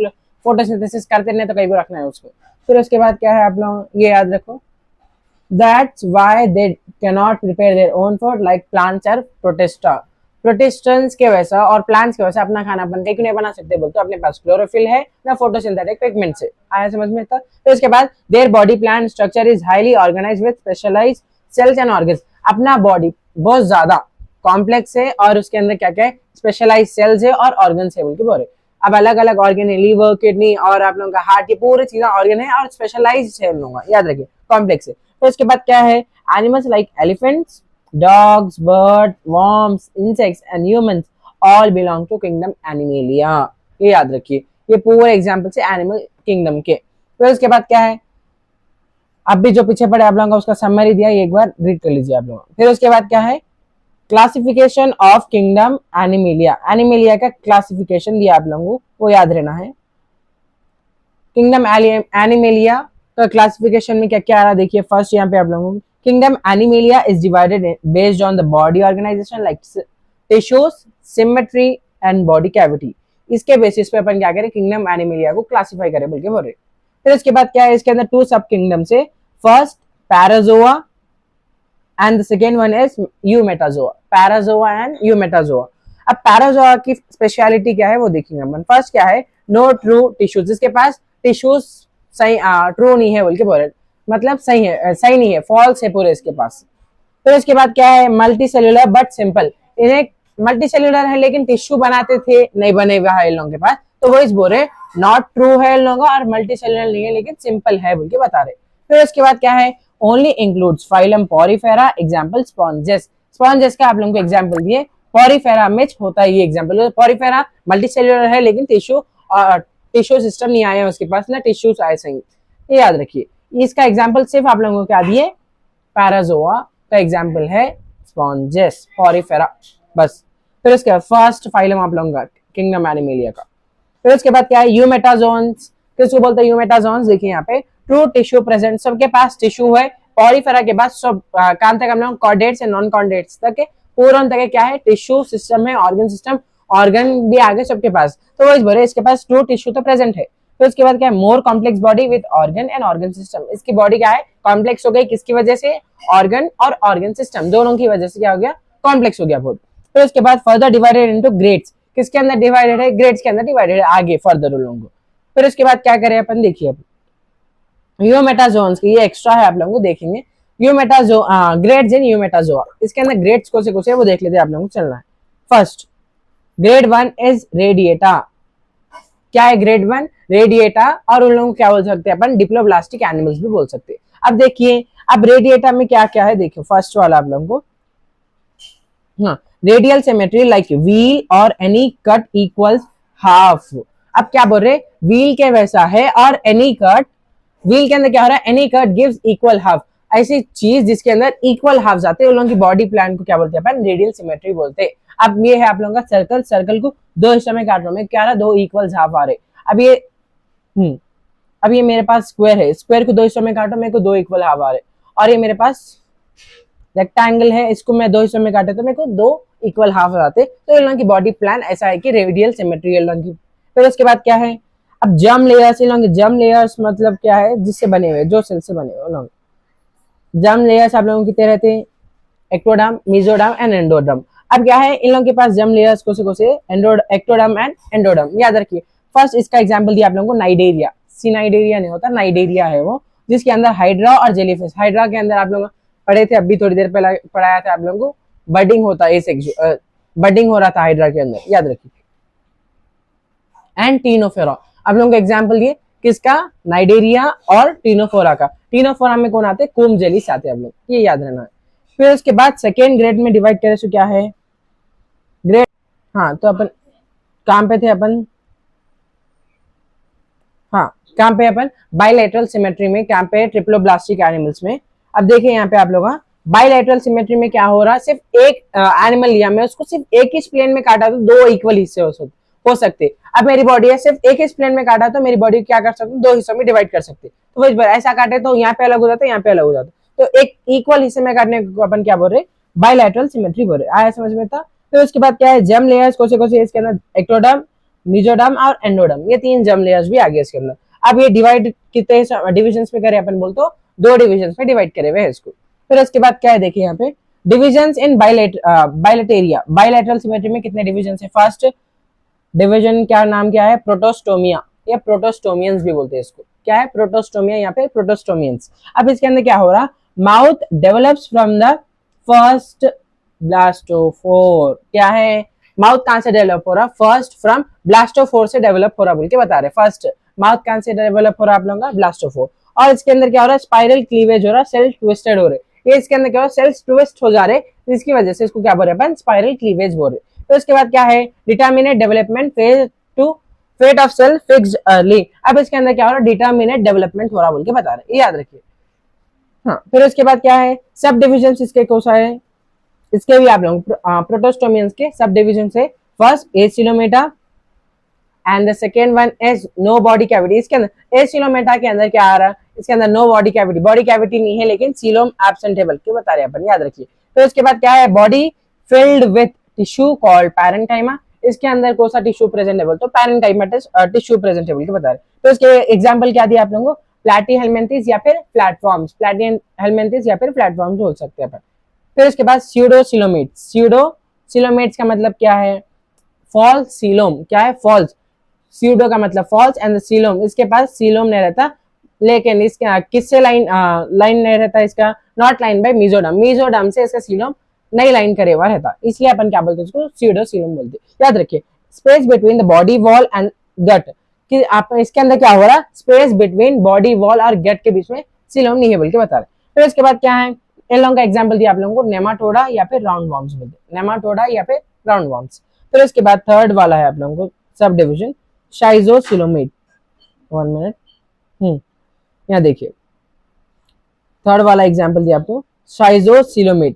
Speaker 1: फोटोसिंथेसिस करते नहीं तो कहीं को रखना है उसको। फिर उसके बाद क्या है आप लोग ये याद रखो that's why they cannot prepare their own food like plants are protista, प्रोटिस्टेंस के वैसा और प्लांट्स के वैसा अपना खाना अपन कहीं नहीं बना सकते बोलते अपने पास क्लोरोफिल है ना फोटोसिंथेटिक पिगमेंट से, आया समझ में था। फिर उसके बाद their body plan structure is highly organised with specialised cells and organs, अपना बॉडी बहुत ज्यादा कॉम्प्लेक्स है और उसके अंदर क्या क्या है स्पेशलाइज्ड सेल्स है और ऑर्गन्स है बोल के बोल रहे। अब अलग अलग ऑर्गन है लीवर किडनी और आप लोगों का हार्ट, ये पूरी चीजें ऑर्गन है और स्पेशलाइज्ड है उन लोगों का, याद रखिए कॉम्प्लेक्स है। फिर उसके बाद क्या है animals like elephants, dogs, birds, worms, insects and humans all belong to kingdom Animalia, ये याद रखिए ये पूरे एग्जाम्पल से एनिमल किंगडम के। फिर उसके बाद क्या है अब भी जो पीछे पड़े आप लोगों का उसका समरी दिया ये एक बार रीड कर लीजिए आप लोग। फिर उसके बाद क्या है classification of kingdom animalia, animalia का क्लासिफिकेशन दिया आप लोगों को वो याद रहना है। किंगडम एनिमेलिया का क्लासिफिकेशन में क्या क्या आ रहा है देखिए फर्स्ट यहाँ पे आप लोगों को Kingdom Animalia is divided based on the body organization like tissues, symmetry and body cavity, इसके बेसिस पे अपन क्या करें किंगडम एनिमेलिया को क्लासिफाई करें बोल के बोल रहे। फिर इसके बाद क्या है इसके अंदर टू सब किंगडम से, first parazoa and the second one is eumetazoa, parazoa and eumetazoa. अब पैराजोआ की स्पेशलिटी क्या है वो देखेंगे अपन। फर्स्ट क्या है नो ट्रू टिश्यूज, जिसके पास टिश्यूज सही ट्रू नहीं है बोल के बोल रहे, मतलब सही है सही नहीं है फॉल्स है पूरे इसके पास। फिर इसके बाद क्या है मल्टी सेल्यूलर बट सिंपल, इन्हें मल्टी सेल्यूलर है लेकिन टिश्यू बनाते थे नहीं बने हुआ है इन लोगों के पास, तो वो इस बोल रहे नॉट ट्रू है इन लोगों का और मल्टी सेल्यूलर नहीं है लेकिन सिंपल है बोल के बता रहे। फिर इसके बाद क्या है only includes phylum Porifera, example sponges, sponges का आप लोगों को एग्जाम्पल दिए, पॉरीफेरा में होता है ये एग्जाम्पल। पॉरीफेरा मल्टी सेल्यूलर है लेकिन टिश्यू सिस्टम नहीं आया उसके पास ना टिश्यूज आए सही, ये याद रखिए। इसका एग्जाम्पल सिर्फ आप लोगों को क्या दिए पैराजोआ का एग्जाम्पल है स्पॉन्जेस पॉरीफेरा बस। फिर उसके फर्स्ट फाइलम आप लोगों का किंगडम एनिमेलिया का। फिर उसके बाद क्या है यूमेटाजोन्स, किसको बोलते हैं यूमेटाजोन्स देखिए यहाँ पे ट्रू टिश्यू प्रेजेंट, सबके पास टिश्यू है, पॉरीफेरा के पास सब कहां तक हम लोग कॉर्डेट्स एंड नॉन कॉर्डेट्स तक है, पूर्ण तक क्या है टिश्यू सिस्टम है, ऑर्गन सिस्टम ऑर्गन भी आगे सबके पास, तो वो इस बोले इसके पास ट्रू टिश्यू तो प्रेजेंट है। फिर उसके बाद क्या है more complex body with organ and organ system, इसकी बॉडी क्या है कॉम्प्लेक्स हो गई किसकी वजह से ऑर्गन और ऑर्गन सिस्टम दोनों की वजह से क्या हो गया कॉम्प्लेक्स हो गया बहुत। फिर उसके बाद फर्दर डिवाइडेड इनटू ग्रेड्स, किसके अंदर डिवाइडेड है ग्रेड्स के अंदर डिवाइडेड है आगे फर्दर उन लोगों को। फिर उसके बाद क्या करें अपन देखिए यूमेटाजोन्स की ये एक्स्ट्रा है, आप लोगों को देखेंगे। यूमेटाजो ग्रेड्स इन यूमेटाजोआ, इसके अंदर ग्रेड्स कौन से वो देख लेते हैं, आप लोगों को चलना है। First grade 1 is radiata. क्या है ग्रेड 1? रेडिएटा, और उन लोगों को क्या बोल सकते हैं अपन? डिप्लोब्लास्टिक एनिमल्स भी बोल सकते हैं। अब देखिए, अब रेडिएटा में क्या क्या है, देखियो फर्स्ट वाला आप लोगों को, हाँ, रेडियल सिमेट्री लाइक व्हील और एनी कट इक्वल्स हाफ। अब क्या बोल रहे, व्हील के वैसा है और एनी कट, व्हील के अंदर क्या हो रहा है, any cut gives equal half, ऐसी चीज जिसके अंदर इक्वल हाफ आते हैं उन लोगों की बॉडी प्लान को क्या बोलते हैं अपन? रेडियल सिमेट्री बोलते हैं। अब ये है आप लोगों का सर्कल, सर्कल को दो हिस्सों में काट रहा हूं मैं, क्या रहा, दो इक्वल हाफ आ रहे। अब ये अब ये मेरे पास स्क्वायर है, स्क्वायर को दो हिस्सों में काटो, मेरे को दो इक्वल हाफ आ रहे। और ये मेरे पास रेक्टेंगल है, इसको मैं दो हिस्सों में काटे तो मेरे को दो इक्वल हाफ आते। तो इन लोगों की बॉडी प्लान ऐसा है कि रेडियल सिमेट्री इन लोगों की। फिर उसके बाद क्या है, अब जर्म लेयर्स, इन लोगों की जर्म लेयर्स मतलब क्या है, जिससे बने हुए, जो सेल से बने हुए लोग। जर्म लेयर्स आप लोगों की कितने रहते हैं? Ectoderm, mesoderm and endoderm. अब क्या है, इन लोगों के पास जर्म लेयर्स कौन से एक्टोडर्म एंड एंडोडर्म, याद रखिए। फर्स्ट इसका एग्जांपल दिया आप लोगों को, नाइडेरिया, सिनाइडेरिया नहीं होता, नाइडेरिया है वो, जिसके अंदर हाइड्रा और जेलीफिश। हाइड्रा के अंदर आप लोग पढ़े थे, अभी थोड़ी देर पहले पढ़ाया था आप लोगों को, बडिंग होता है, बडिंग हो रहा था हाइड्रा के अंदर, याद रखिए। एंड टीनोफोरा, आप लोगों को एग्जांपल दिए किसका? नाइडेरिया और टीनोफोरा का। टीनोफोरा में कौन आते हैं? कोम जेलिस आते हैं, आप लोग ये याद रहना है। फिर उसके बाद सेकेंड ग्रेड में डिवाइड करें तो क्या है ग्रेड, हाँ तो अपन कहां पे थे अपन, हाँ कहां पे अपन? बायलैटरल सिमेट्री में, कहां पे? ट्रिप्लोब्लास्टिक एनिमल्स में। अब देखिए यहाँ पे आप लोग, बायलैटरल सिमेट्री में क्या हो रहा है, सिर्फ एक एनिमल लिया मैं, उसको सिर्फ एक ही प्लेन में काटा तो दो इक्वल हिस्से हो सकते। अब मेरी बॉडी है, सिर्फ एक ही प्लेन में काटा तो मेरी बॉडी क्या कर सकते, दो हिस्सों में डिवाइड कर सकते। तो वही ऐसा काटे तो यहाँ पे अलग हो जाता है, यहाँ पे अलग हो जाता। तो एक इक्वल हिस्से में काटने को अपन क्या बोल रहे? बायलैटरल सिमेट्री बोल रहे। आया समझ में था? फिर उसके बाद क्या है, जर्म लेयर्स कौन से इसके अंदर? एक्टोडर्म, मेसोडर्म और एंडोडर्म, ये तीन जर्म लेयर्स भी आ गए इसके अंदर। अब ये डिवाइड कितने डिविजन में करे अपन? बोल तो दो डिविजन में डिवाइड करे हुए इसको। फिर उसके बाद क्या है, देखिए यहाँ पे डिविजन्स इन बायलेटेरिया, बायलैटरल सिमेट्री में कितने डिविजन है? फर्स्ट डिवीजन क्या नाम क्या है? प्रोटोस्टोमिया, या प्रोटोस्टोमियंस भी बोलते हैं इसको। क्या है? प्रोटोस्टोमिया, यहाँ पे प्रोटोस्टोमियंस। अब इसके अंदर क्या हो रहा, mouth develops from the first blastopore. क्या है, माउथ कहां से डेवलप हो रहा? फर्स्ट फ्रॉम ब्लास्टोफोर से डेवलप हो रहा बोल के बता रहे। फर्स्ट माउथ कहां से डेवलप हो रहा आप लोगों का? ब्लास्टोफोर। और इसके अंदर क्या हो रहा है? स्पाइरल क्लीवेज हो रहा है, सेल ट्विस्टेड हो रहे। ये इसके अंदर क्या हो रहा है? सेल्स ट्विस्ट हो जा रहे, जिसकी वजह से इसको क्या बोल रहे हैं? स्पाइरल क्लीवेज बोल रहे। तो इसके बाद क्या है, determinate development phase to fate of cell fixed early. अब इसके अंदर क्या हो रहा है? डिटर्मिनेट डेवलपमेंट हो रहा बोल के बता रहे, ये याद रखिए। हाँ, फिर उसके बाद क्या है, सब डिविजन इसके कौन सा है? इसके भी आप लोग प्रोटोस्टोमियंस के सब डिविजन से, first acoelomata and the second one is no body cavity. इसके अंदर एसिलोमेटा के अंदर क्या आ रहा है? इसके अंदर no body cavity, body cavity नहीं है लेकिन सीलोम एब्सेंट है बल्कि बता रहे हैं अपन, याद रखिए। तो इसके बाद क्या है, body filled with tissue called parenchyma. इसके अंदर कौन सा टिश्यू प्रेजेंटेबल? तो पैरेंकाइमा टिश्यू प्रेजेंटेबल के बता रहे। तो इसके एग्जांपल क्या दिया आप लोगों को? प्लैटीहेल्मिन्थेस या फिर प्लेटफॉर्म्स, प्लैटीहेल्मिन्थेस या फिर प्लेटफॉर्म्स बोल सकते हैं अपन। फिर इसके बाद स्यूडोसिलोमेट्स, स्यूडोसिलोमेट्स का मतलब क्या है? False coelom. क्या है? फॉल्स, स्यूडो का मतलब फॉल्स एंड सीलोम, इसके पास सीलोम नहीं रहता, लेकिन इसका किससे लाइन नहीं रहता? इसका not line by mesoderm, mesoderm से इसका सीलोम नहीं लाइन करे हुआ रहता, इसलिए अपन क्या बोलते हैं उसको? स्यूडोसीलोम बोलते हैं। याद रखिए, space between the body wall and gut, कि आप इसके अंदर क्या हो रहा है? स्पेस बिटवीन बॉडी वॉल और गट के बीच में सीलोम नहीं है बोल के बता रहे। फिर इसके बाद क्या है, इन लोगों का एग्जाम्पल दिया आप लोगों को, नेमाटोडा या फिर राउंड वॉर्म्स बोलते हैं, नेमाटोडा या फिर राउंड वॉर्म्स। फिर इसके बाद थर्ड वाला है आप लोगों को सब डिविजन, शाइजोसिलोमेट। 1 मिनट, यहाँ देखिए थर्ड वाला एग्जाम्पल दिया आपको, शाइजोसिलोमेट,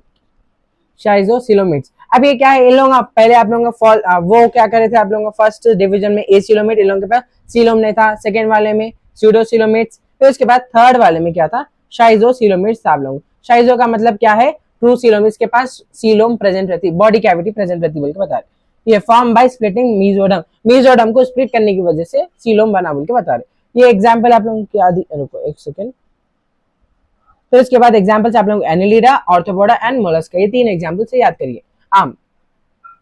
Speaker 1: शाइजोसिलोमेट्स। अब ये क्या है, इन लोगों का पहले आप लोगों का वो क्या करे थे आप लोगों का? फर्स्ट डिवीजन में एसिलोमेट, इन लोगों के पास सीलोम नहीं था, सेकेंड वाले में स्यूडोसिलोमेट्स, फिर उसके बाद थर्ड वाले में क्या था? शाइजोसिलोमेट्स था आप लोगों। शाइजो का मतलब क्या है? ट्रू सीलोम, इसके पास सीलोम प्रेजेंट रहती, बॉडी कैविटी प्रेजेंट रहती बोल के बता रहे। ये form by splitting mesoderm, mesoderm को स्प्लिट करने की वजह से सीलोम बना बोल के बता रहे। ये एग्जाम्पल आप लोगों की आदि, रुको एक सेकेंड। फिर इसके बाद एग्जाम्पल्स आप लोग एनिलिडा, ऑर्थोपोडा एंड मोलस्का, ये तीन एग्जाम्पल से याद करिए, आम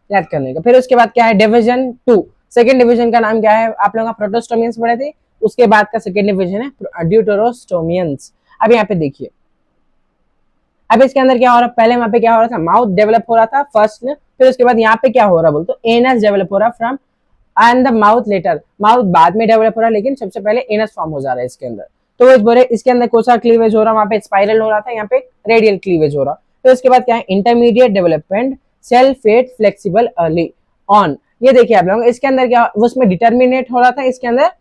Speaker 1: याद करने का। फिर उसके बाद क्या है, डिवीजन 2, सेकंड डिवीजन का नाम क्या है? आप लोगों का प्रोटोस्टोमियंस पढ़े थे, उसके बाद का सेकेंड डिविजन है ड्यूटेरोस्टोमियंस। अब यहाँ पे देखिए, अब इसके अंदर क्या हो रहा है, पहले वहां पे क्या हो रहा था, माउथ डेवलप हो रहा था फर्स्ट, फिर उसके बाद यहाँ पे क्या हो रहा है बोलते एनस डेवलप हो रहा from end the mouth later, mouth बाद में डेवलप हो रहा है, लेकिन सबसे पहले एनस फॉर्म हो जा रहा है इसके अंदर। तो वो बोले इसके अंदर कौन सा क्लीवेज हो रहा है, वहां पे स्पाइरल हो रहा था, यहाँ पे रेडियल क्लीवेज हो रहा। फिर उसके बाद क्या है, intermediate development, cell fate flexible early on. ये देखिए आप लोग, इसके अंदर क्या उसमें डिटर्मिनेट हो रहा था, इसके अंदर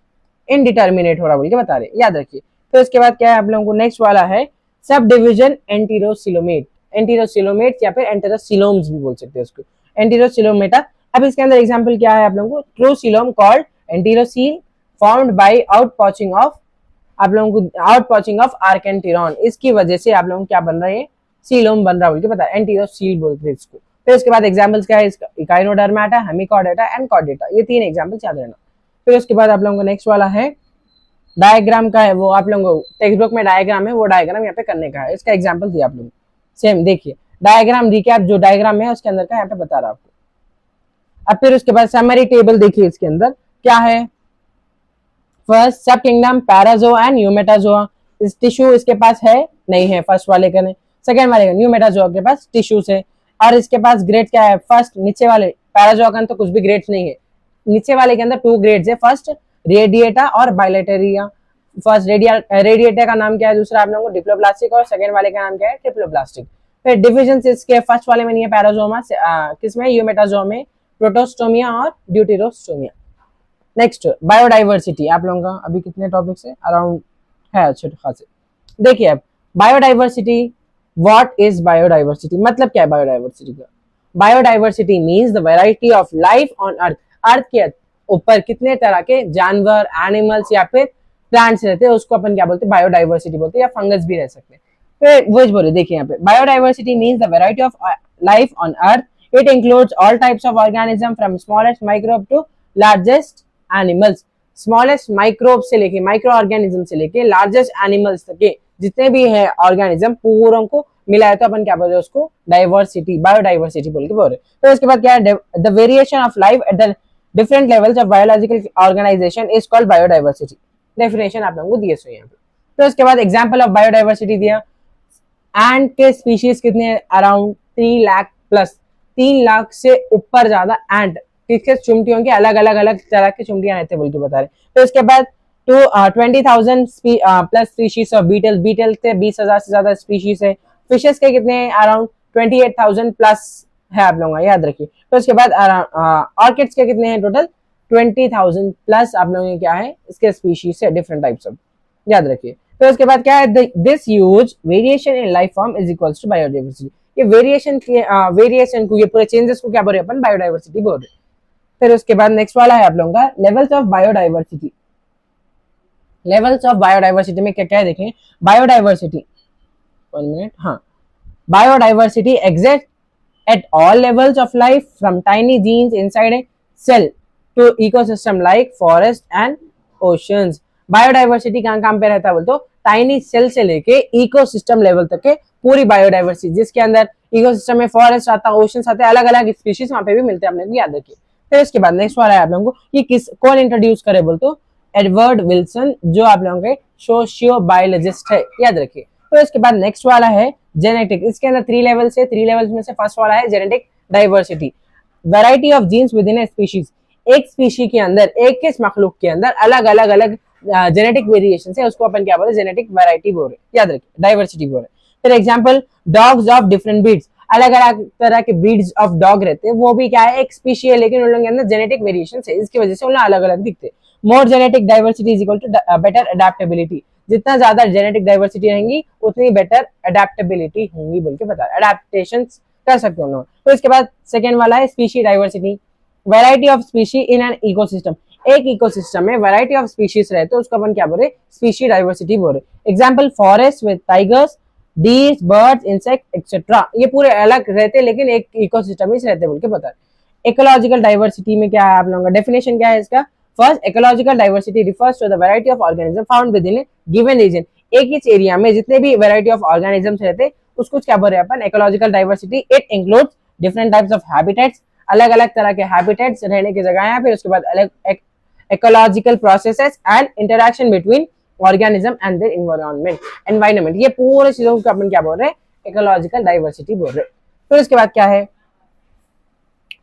Speaker 1: इनडिटर्मिनेट हो रहा बोल के बता रहे, याद रखिए। फिर उसके बाद क्या है आप लोगों को नेक्स्ट वाला है सब डिविजन एंटीरोसिलोमेट, एंटीरोसिलोमेट या फिर एंटेरोसिलोम्स भी बोल सकते हैं उसको, एंटीरोसिलोमेटा। अब इसके अंदर एग्जांपल क्या है आप लोगों को, true coelom called enterocoel formed by outpouching of, आप लोगों को आउटपॉचिंग ऑफ आर्केंटिरॉन, इसकी वजह से आप लोगों को क्या बन रहा है, सीलोम बन रहा है बोल के बता, एंटीरोसील बोलते हैं इसको। फिर उसके बाद एग्जांपल्स क्या है इसका, इकाइनोडर्माटा, हेमिकॉर्डेटा एंड कॉर्डेटा, ये तीन एग्जांपल्स याद रहना। फिर उसके बाद आप लोगों को नेक्स्ट वाला है डायग्राम का है, वो आप लोगों को टेक्स्ट बुक में डायग्राम है, वो डायग्राम यहाँ पे करने का है, इसका एग्जांपल दिया आप लोग सेम देखिए, डायग्राम रिकैप जो डायग्राम है उसके अंदर का यहाँ पे बता रहा आपको। अब फिर उसके बाद समरी टेबल देखिए, इसके अंदर क्या है, फर्स्ट सब किंगडम पैराजोआ एंड न्यूमेटाजोआ, इस टिश्यू इसके पास है नहीं है, फर्स्ट वाले का नहीं, सेकंड वाले का न्यूमेटाजोआ के पास टिश्यूज है, और इसके पास ग्रेड क्या है, फर्स्ट नीचे वाले पैराजोआ का तो कुछ भी ग्रेड्स नहीं है, नीचे वाले के अंदर 2 ग्रेड्स है, फर्स्ट रेडिएटा और बाइलेटेरिया। फर्स्ट रेडिएटा का नाम क्या है, दूसरा आप लोगों को डिप्लोब्लास्टिक, और सेकंड वाले का नाम क्या है, ट्रिप्लोब्लास्टिक। फिर डिविजन इसके फर्स्ट वाले में नहीं है पैराजोमा, किसमें, यूमेटाजोआ में, प्रोटोस्टोमिया और ड्यूटेरोस्टोमिया। नेक्स्ट बायोडाइवर्सिटी, आप लोगों का अभी कितने टॉपिक्स है, अराउंड है अच्छे खासे। देखिए अब बायोडाइवर्सिटी, व्हाट इज बायोडाइवर्सिटी, मतलब क्या है बायोडाइवर्सिटी का, biodiversity means the variety of life on earth, earth के ऊपर कितने तरह के जानवर, एनिमल्स या फिर प्लांट्स रहते हैं, उसको अपन क्या बोलते हैं, बायोडाइवर्सिटी बोलते हैं, या फंगस भी रह सकते हैं। फिर वो बोले देखिए यहाँ पे, biodiversity means the variety of life on earth, it includes all types of organism from smallest microbe to largest animals, smallest microbe से लेके, माइक्रो ऑर्गेनिज्म से लेके लार्जेस्ट एनिमल्स तक के जितने भी है ऑर्गेनिज्म पूरों को मिला है, तो अपन क्या बोलते हैं उसको डाइवर्सिटी, बायोडाइवर्सिटी बोल के बोल रहे। तो इसके बाद क्या है, the variation of life at the different levels of biological organisation is called biodiversity. Definition आप लोगों को दिए सो यहाँ पे। तो इसके बाद एग्जांपल ऑफ बायोडाइवर्सिटी दिया, एंट के स्पीशीज कितने, अराउंड 3 लाख प्लस, 3 लाख से ऊपर ज्यादा एंट, किसके, चुमटियों के अलग अलग अलग तरह की चुमटियां रहते बोल के बता रहे। तो इसके बाद 20,000 plus species of beetle, beetle से 20,000 से ज्यादा स्पीशीज है। फिशेस के कितने, अराउंड 28,000 प्लस है आप लोगों का, याद रखिए। तो उसके बाद ऑर्किड्स के कितने हैं, टोटल 20,000 प्लस आप लोगों के क्या है, इसके स्पीशीज है, डिफरेंट टाइप्स ऑफ, याद रखिए। तो उसके बाद क्या है, this huge variation in life form is equals to biodiversity, ये वेरिएशन को, ये पूरे चेंजेस को क्या बोल रहे हैं अपन, बायोडाइवर्सिटी बोल रहे हैं। फिर उसके बाद नेक्स्ट वाला है आप लोगों का levels of biodiversity. Levels of biodiversity में क्या क्या है देखें, बायोडाइवर्सिटी 1 मिनट, हाँ, biodiversity exist at all levels of life from tiny genes inside a cell to ecosystem like forest and oceans। Biodiversity कहाँ पे रहता है बोलते, टाइनी सेल से लेके इकोसिस्टम लेवल तक के पूरी बायोडाइवर्सिटी, जिसके अंदर इकोसिस्टम में फॉरेस्ट आता है, ओशंस आते हैं, अलग अलग स्पीशीज वहां पे भी मिलते हैं, आपने भी याद रखिए। फिर इसके बाद नेक्स्ट वाला है आप लोगों को, ये किस कौन इंट्रोड्यूस करे बोलते, एडवर्ड विल्सन, जो आप लोगों के सोशियो बायोलॉजिस्ट है, याद रखिए। तो इसके बाद नेक्स्ट वाला है जेनेटिक, इसके अंदर 3 लेवल्स है, 3 लेवल्स में से फर्स्ट वाला है genetic diversity, variety of genes within a species, एक स्पीशी के अंदर, एक के मखलूक के अंदर अलग अलग अलग जेनेटिक वेरिएशन है, उसको अपन क्या बोले, जेनेटिक वैरायटी बोल रहे, याद रखिए, डाइवर्सिटी बोल रहे। फिर example dogs of different breeds, अलग अलग तरह के ब्रीड्स ऑफ डॉग रहते हैं, वो भी क्या है, एक स्पीशी है, लेकिन उन लोगों के अंदर जेनेटिक वेरिएशन है, इसकी वजह से उन अलग अलग दिखते हैं। More genetic diversity is equal to better adaptability, जितना ज्यादा जेनेटिक डाइवर्सिटी रहेंगी उतनी बेटर अडेप्टेबिलिटी होंगी बोल के बता, अडेप्टेशन कर सकते हैं लोग। तो इसके बाद सेकेंड वाला है species diversity, variety of species in an ecosystem, एक इकोसिस्टम में वैरायटी ऑफ स्पीशीज रहते हैं, उसको अपन क्या बोल रहे, स्पीशी डाइवर्सिटी बोल रहे। Example forest with tigers, deers, birds, insect etcetera, ये पूरे अलग रहते हैं लेकिन एक इकोसिस्टम में रहते बोल के बता। इकोलॉजिकल डाइवर्सिटी में क्या है आप लोगों का डेफिनेशन क्या है इसका, first ecological diversity refers to the variety of organisms found within a given region, एक ही एरिया में जितने भी variety of organisms रहते उसको क्या बोल रहे हैं अपन, ecological diversity। it includes different types of habitats, अलग अलग तरह के habitats रहने की जगह है, फिर उसके बाद अलग ecological processes and interaction between organism and their environment। ये पूरे चीजों को अपन क्या बोल रहे हैं, इकोलॉजिकल डाइवर्सिटी बोल रहे हैं। फिर उसके बाद क्या है,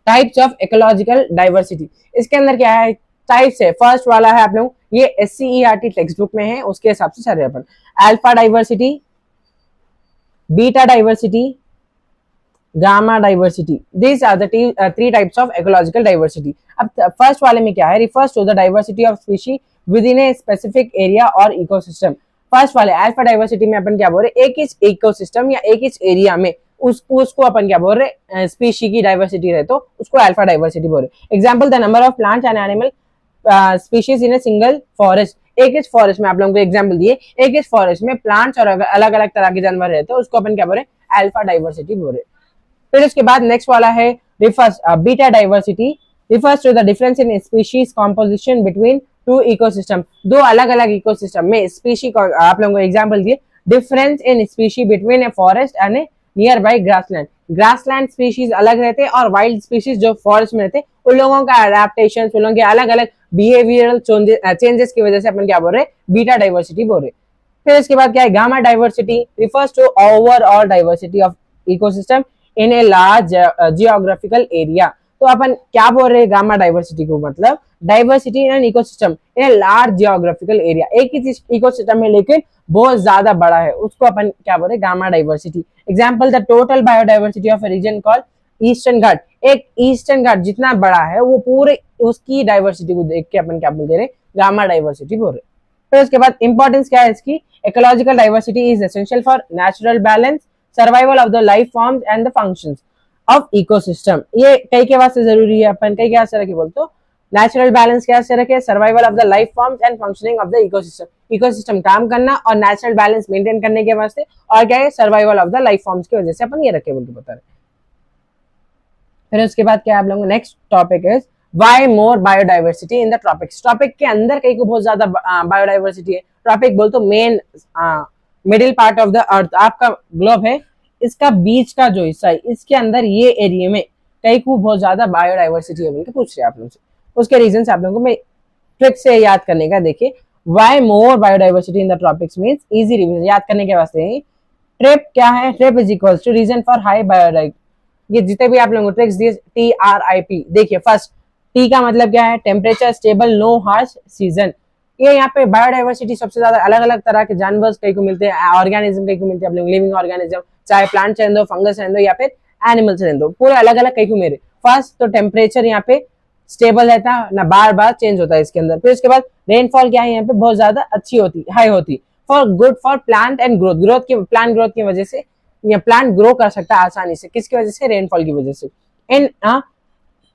Speaker 1: टाइप्स ऑफ इकोलॉजिकल डाइवर्सिटी। इसके अंदर क्या है, टाइप्स है। फर्स्ट वाला है आप लोग, ये SCERT टेक्स्ट बुक में है, उसके हिसाब से चल रहे अपन। Alpha diversity, beta diversity, gamma diversity, this are the three types of ecological diversity. अब फर्स्ट वाले में क्या है, refers to the diversity of species within a specific area और इकोसिस्टम। फर्स्ट वाले अल्फा डाइवर्सिटी में अपन क्या बोल रहे, एक ही इकोसिस्टम या एक ही एरिया में उसको अपन क्या बोल रहे, स्पीशी की डाइवर्सिटी रहे तो उसको अल्फा डाइवर्सिटी बोल रहे। Example, the number of plants and animal species in a single forest. एक ही फॉरेस्ट में आप लोगों को एग्जांपल दिए, एक ही फॉरेस्ट में प्लांट्स और अलग अलग तरह के जानवर रहते हैं, उसको अपन क्या बोल रहे, अल्फा डाइवर्सिटी बोल रहे। फिर उसके बाद नेक्स्ट वाला है refers beta diversity, refers to the difference in species composition between two ecosystem. दो अलग अलग इकोसिस्टम में स्पीशी को आप लोगों को एग्जांपल दिए, difference in species between a forest and A near by grassland. Grassland species अलग रहते हैं और वाइल्ड स्पीशीज जो फॉरेस्ट में रहते हैं, उन लोगों का अडेप्टेशन, उन लोगों के अलग अलग बिहेवियरल चेंजेस की वजह से अपन क्या बोल रहे, बीटा डाइवर्सिटी बोल रहे। फिर इसके बाद क्या है, gamma diversity, refers to overall diversity of ecosystem in a large geographical area. तो अपन क्या बोल रहे हैं गामा डाइवर्सिटी को, मतलब diversity in ecosystem in a large geographical area, एक ही इकोसिस्टम में लेकिन बहुत ज्यादा बड़ा है, उसको अपन क्या बोल रहे, gamma diversity. Example, the total biodiversity of a region called Eastern Ghat. एक ईस्टर्न घाट जितना बड़ा है वो पूरे उसकी डाइवर्सिटी को देख के अपन क्या बोल रहे, गामा डाइवर्सिटी बोल रहे। फिर उसके बाद इंपॉर्टेंस क्या है इसकी, ecological diversity is essential for natural balance, survival of the life forms and the functions of ecosystem. ये कई के वास्ते जरूरी है, अपन कई क्या से रखे बोलते, नेचुरल बैलेंस क्या से रखे, survival of the life forms and functioning of the ecosystem. Ecosystem काम करना और नेचुरल बैलेंस मेंटेन करने के वास्ते, और क्या है, survival of the life forms की वजह से अपन ये रखे बोल के बता रहे। फिर उसके बाद क्या आप लोगों next topic is why more biodiversity in the tropics. Tropic के अंदर कहीं को बहुत ज्यादा बायोडाइवर्सिटी है। ट्रॉपिक बोल तो main middle part of the earth, आपका ग्लोब है, इसका बीच का जो हिस्सा है, इसके अंदर ये एरिया में कहीं को बहुत ज्यादा बायोडाइवर्सिटी है बोल के पूछ रहे हैं आप लोगों से। उसके रीजन आप लोगों को मैं ट्रिक से याद करने का, देखिए why more biodiversity in the tropics means easy revision याद करने के वास्ते। ट्रिप क्या है, trip is equals to reason for high biodiversity. ये जितने भी आप लोगों को ट्रिक्स दिए, TRIP, देखिए फर्स्ट टी का मतलब क्या है, temperature stable, no harsh season. ये यहाँ पे बायोडाइवर्सिटी सबसे ज्यादा अलग अलग तरह के जानवर कहीं को मिलते हैं, ऑर्गेनिज्म कहीं को मिलते हैं, आप लोग लिविंग ऑर्गेनिज्म, चाहे प्लांट रहने दो, फंगस रहने दो या फिर एनिमल्स रहने दो, पूरे अलग अलग कहीं को मेरे। फर्स्ट तो टेम्परेचर यहाँ पे स्टेबल रहता है ना, बार बार चेंज होता है इसके अंदर। फिर उसके बाद रेनफॉल क्या है, यहाँ पे बहुत ज्यादा अच्छी होती, हाई होती, for good for plant and growth की, प्लांट ग्रोथ की वजह से या प्लांट ग्रो कर सकता है आसानी से, किसकी वजह से, रेनफॉल की वजह से। In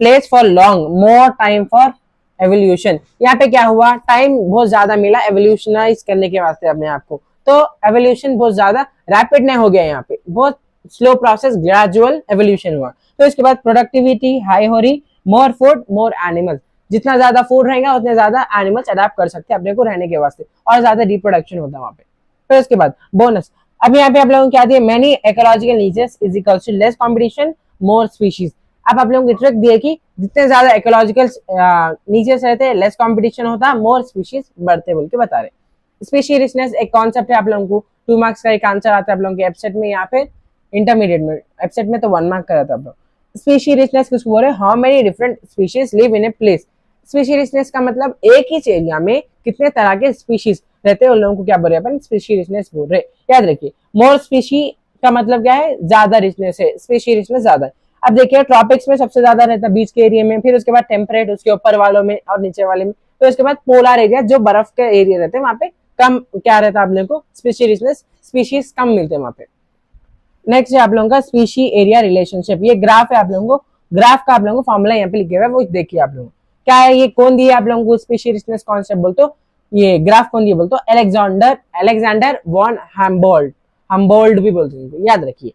Speaker 1: place for long, more time for evolution. यहाँ पे क्या हुआ, टाइम बहुत ज्यादा मिला एवोल्यूशनाइज करने के वास्ते अपने आप को, तो एवोल्यूशन बहुत ज्यादा रैपिड नहीं हो गया, यहाँ पे बहुत स्लो प्रोसेस, ग्रेजुअल एवोल्यूशन हुआ। तो इसके बाद प्रोडक्टिविटी हाई हो रही, मोर फूड मोर एनिमल्स, जितना ज्यादा फूड रहेगा उतने ज्यादा एनिमल्स अडेप्ट कर सकते हैं अपने को रहने के वास्ते, और ज्यादा रिप्रोडक्शन होता है वहां पे। फिर उसके बाद बोनस, अब यहाँ पे आप लोगों को क्या दिए, many ecological niches is equal to less competition more species. अब आप लोगों को ट्रिक दिए कि जितने ज्यादा इकोलॉजिकल नीचेस रहते हैं, लेस कंपटीशन होता, मोर स्पीशीज बढ़ते बोल के बता रहे। स्पीशी रिचनेस एक कॉन्सेप्ट है, आप लोगों को 2 मार्क्स का एक आंसर आता है आप लोगों के एब्सेट में, यहाँ पे इंटरमीडिएट में, एब्सेट में तो 1 मार्क का रहता है। स्पीशी रिचनेस किसको बोल रहे हैं, how many different species live in a place. Species richness का मतलब एक ही एरिया में कितने तरह के स्पीशीज रहते हैं, उन लोगों को क्या बोल रहे हैं अपन, स्पीशी रिचनेस बोल रहे हैं। याद रखिए, मोर स्पीशी का मतलब क्या है, ज्यादा रिचनेस है, स्पीशी रिचनेस ज्यादा है। अब देखिए ट्रॉपिक्स में सबसे ज्यादा रहता है बीच के एरिया में, फिर उसके बाद टेम्परेट उसके ऊपर वालों में और नीचे वाले में, तो उसके बाद पोलर एरिया जो बर्फ के एरिया रहते हैं वहां पे कम क्या रहता है आप लोगों को, स्पीशी रिचनेस, स्पीशीज कम मिलते हैं वहां पे। नेक्स्ट है आप लोगों का स्पीशी एरिया रिलेशनशिप। ये ग्राफ है आप लोगों को, ग्राफ का आप लोगों को फॉर्मूला यहाँ पे लिखे हुआ है, वो देखिए आप लोगों क्या है, ये कौन दिया आप लोगों को स्पीशी रिचनेस कॉन्सेप्ट बोलते हो, ये ग्राफ कौन दिया बोलते हो, अलेक्जेंडर वॉन हम्बोल्ड भी बोलते हैं, याद रखिए।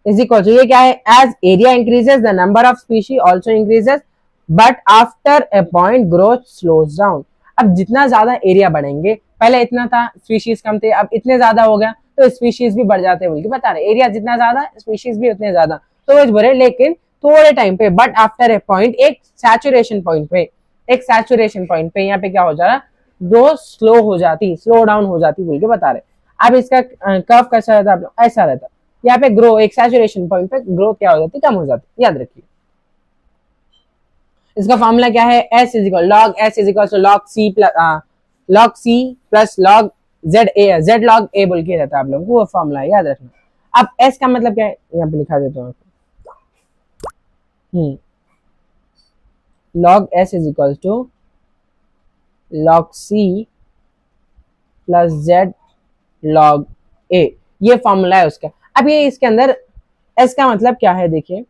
Speaker 1: इज इक्वल टू, ये क्या है, as area increases the number of species also increases but after a point growth slows down. अब जितना ज्यादा एरिया बढ़ेंगे, पहले इतना था स्पीशीज कम थे, अब इतने ज्यादा हो गया तो स्पीशीज भी बढ़ जाते हैं बोल के बता रहे। एरिया जितना ज्यादा स्पीशीज भी उतने ज्यादा, तो वो बोले लेकिन थोड़े टाइम पे, बट आफ्टर ए पॉइंट, एक सैचुरेशन पॉइंट पे, एक सैचुरेशन पॉइंट पे यहाँ पे क्या हो जा रहा, ग्रोथ स्लो डाउन हो जाती बोल के बता रहे। अब इसका कर्व कैसा रहता है, ऐसा रहता, यहाँ पे ग्रो एक सैचुरेशन पॉइंट पे ग्रोथ क्या हो जाती, कम हो जाती, याद रखिए। इसका फॉर्मूला क्या है, s is equal log s is equal to log c plus log z log a बोल के रहता है आप लोगों को, वो फॉर्मूला है, याद रखना। अब s का मतलब क्या है, यहाँ पे लिखा देता हूँ log s is equal to log c plus z log a, ये फॉर्मूला है उसका। अब ये इसके अंदर s का मतलब क्या है, देखिए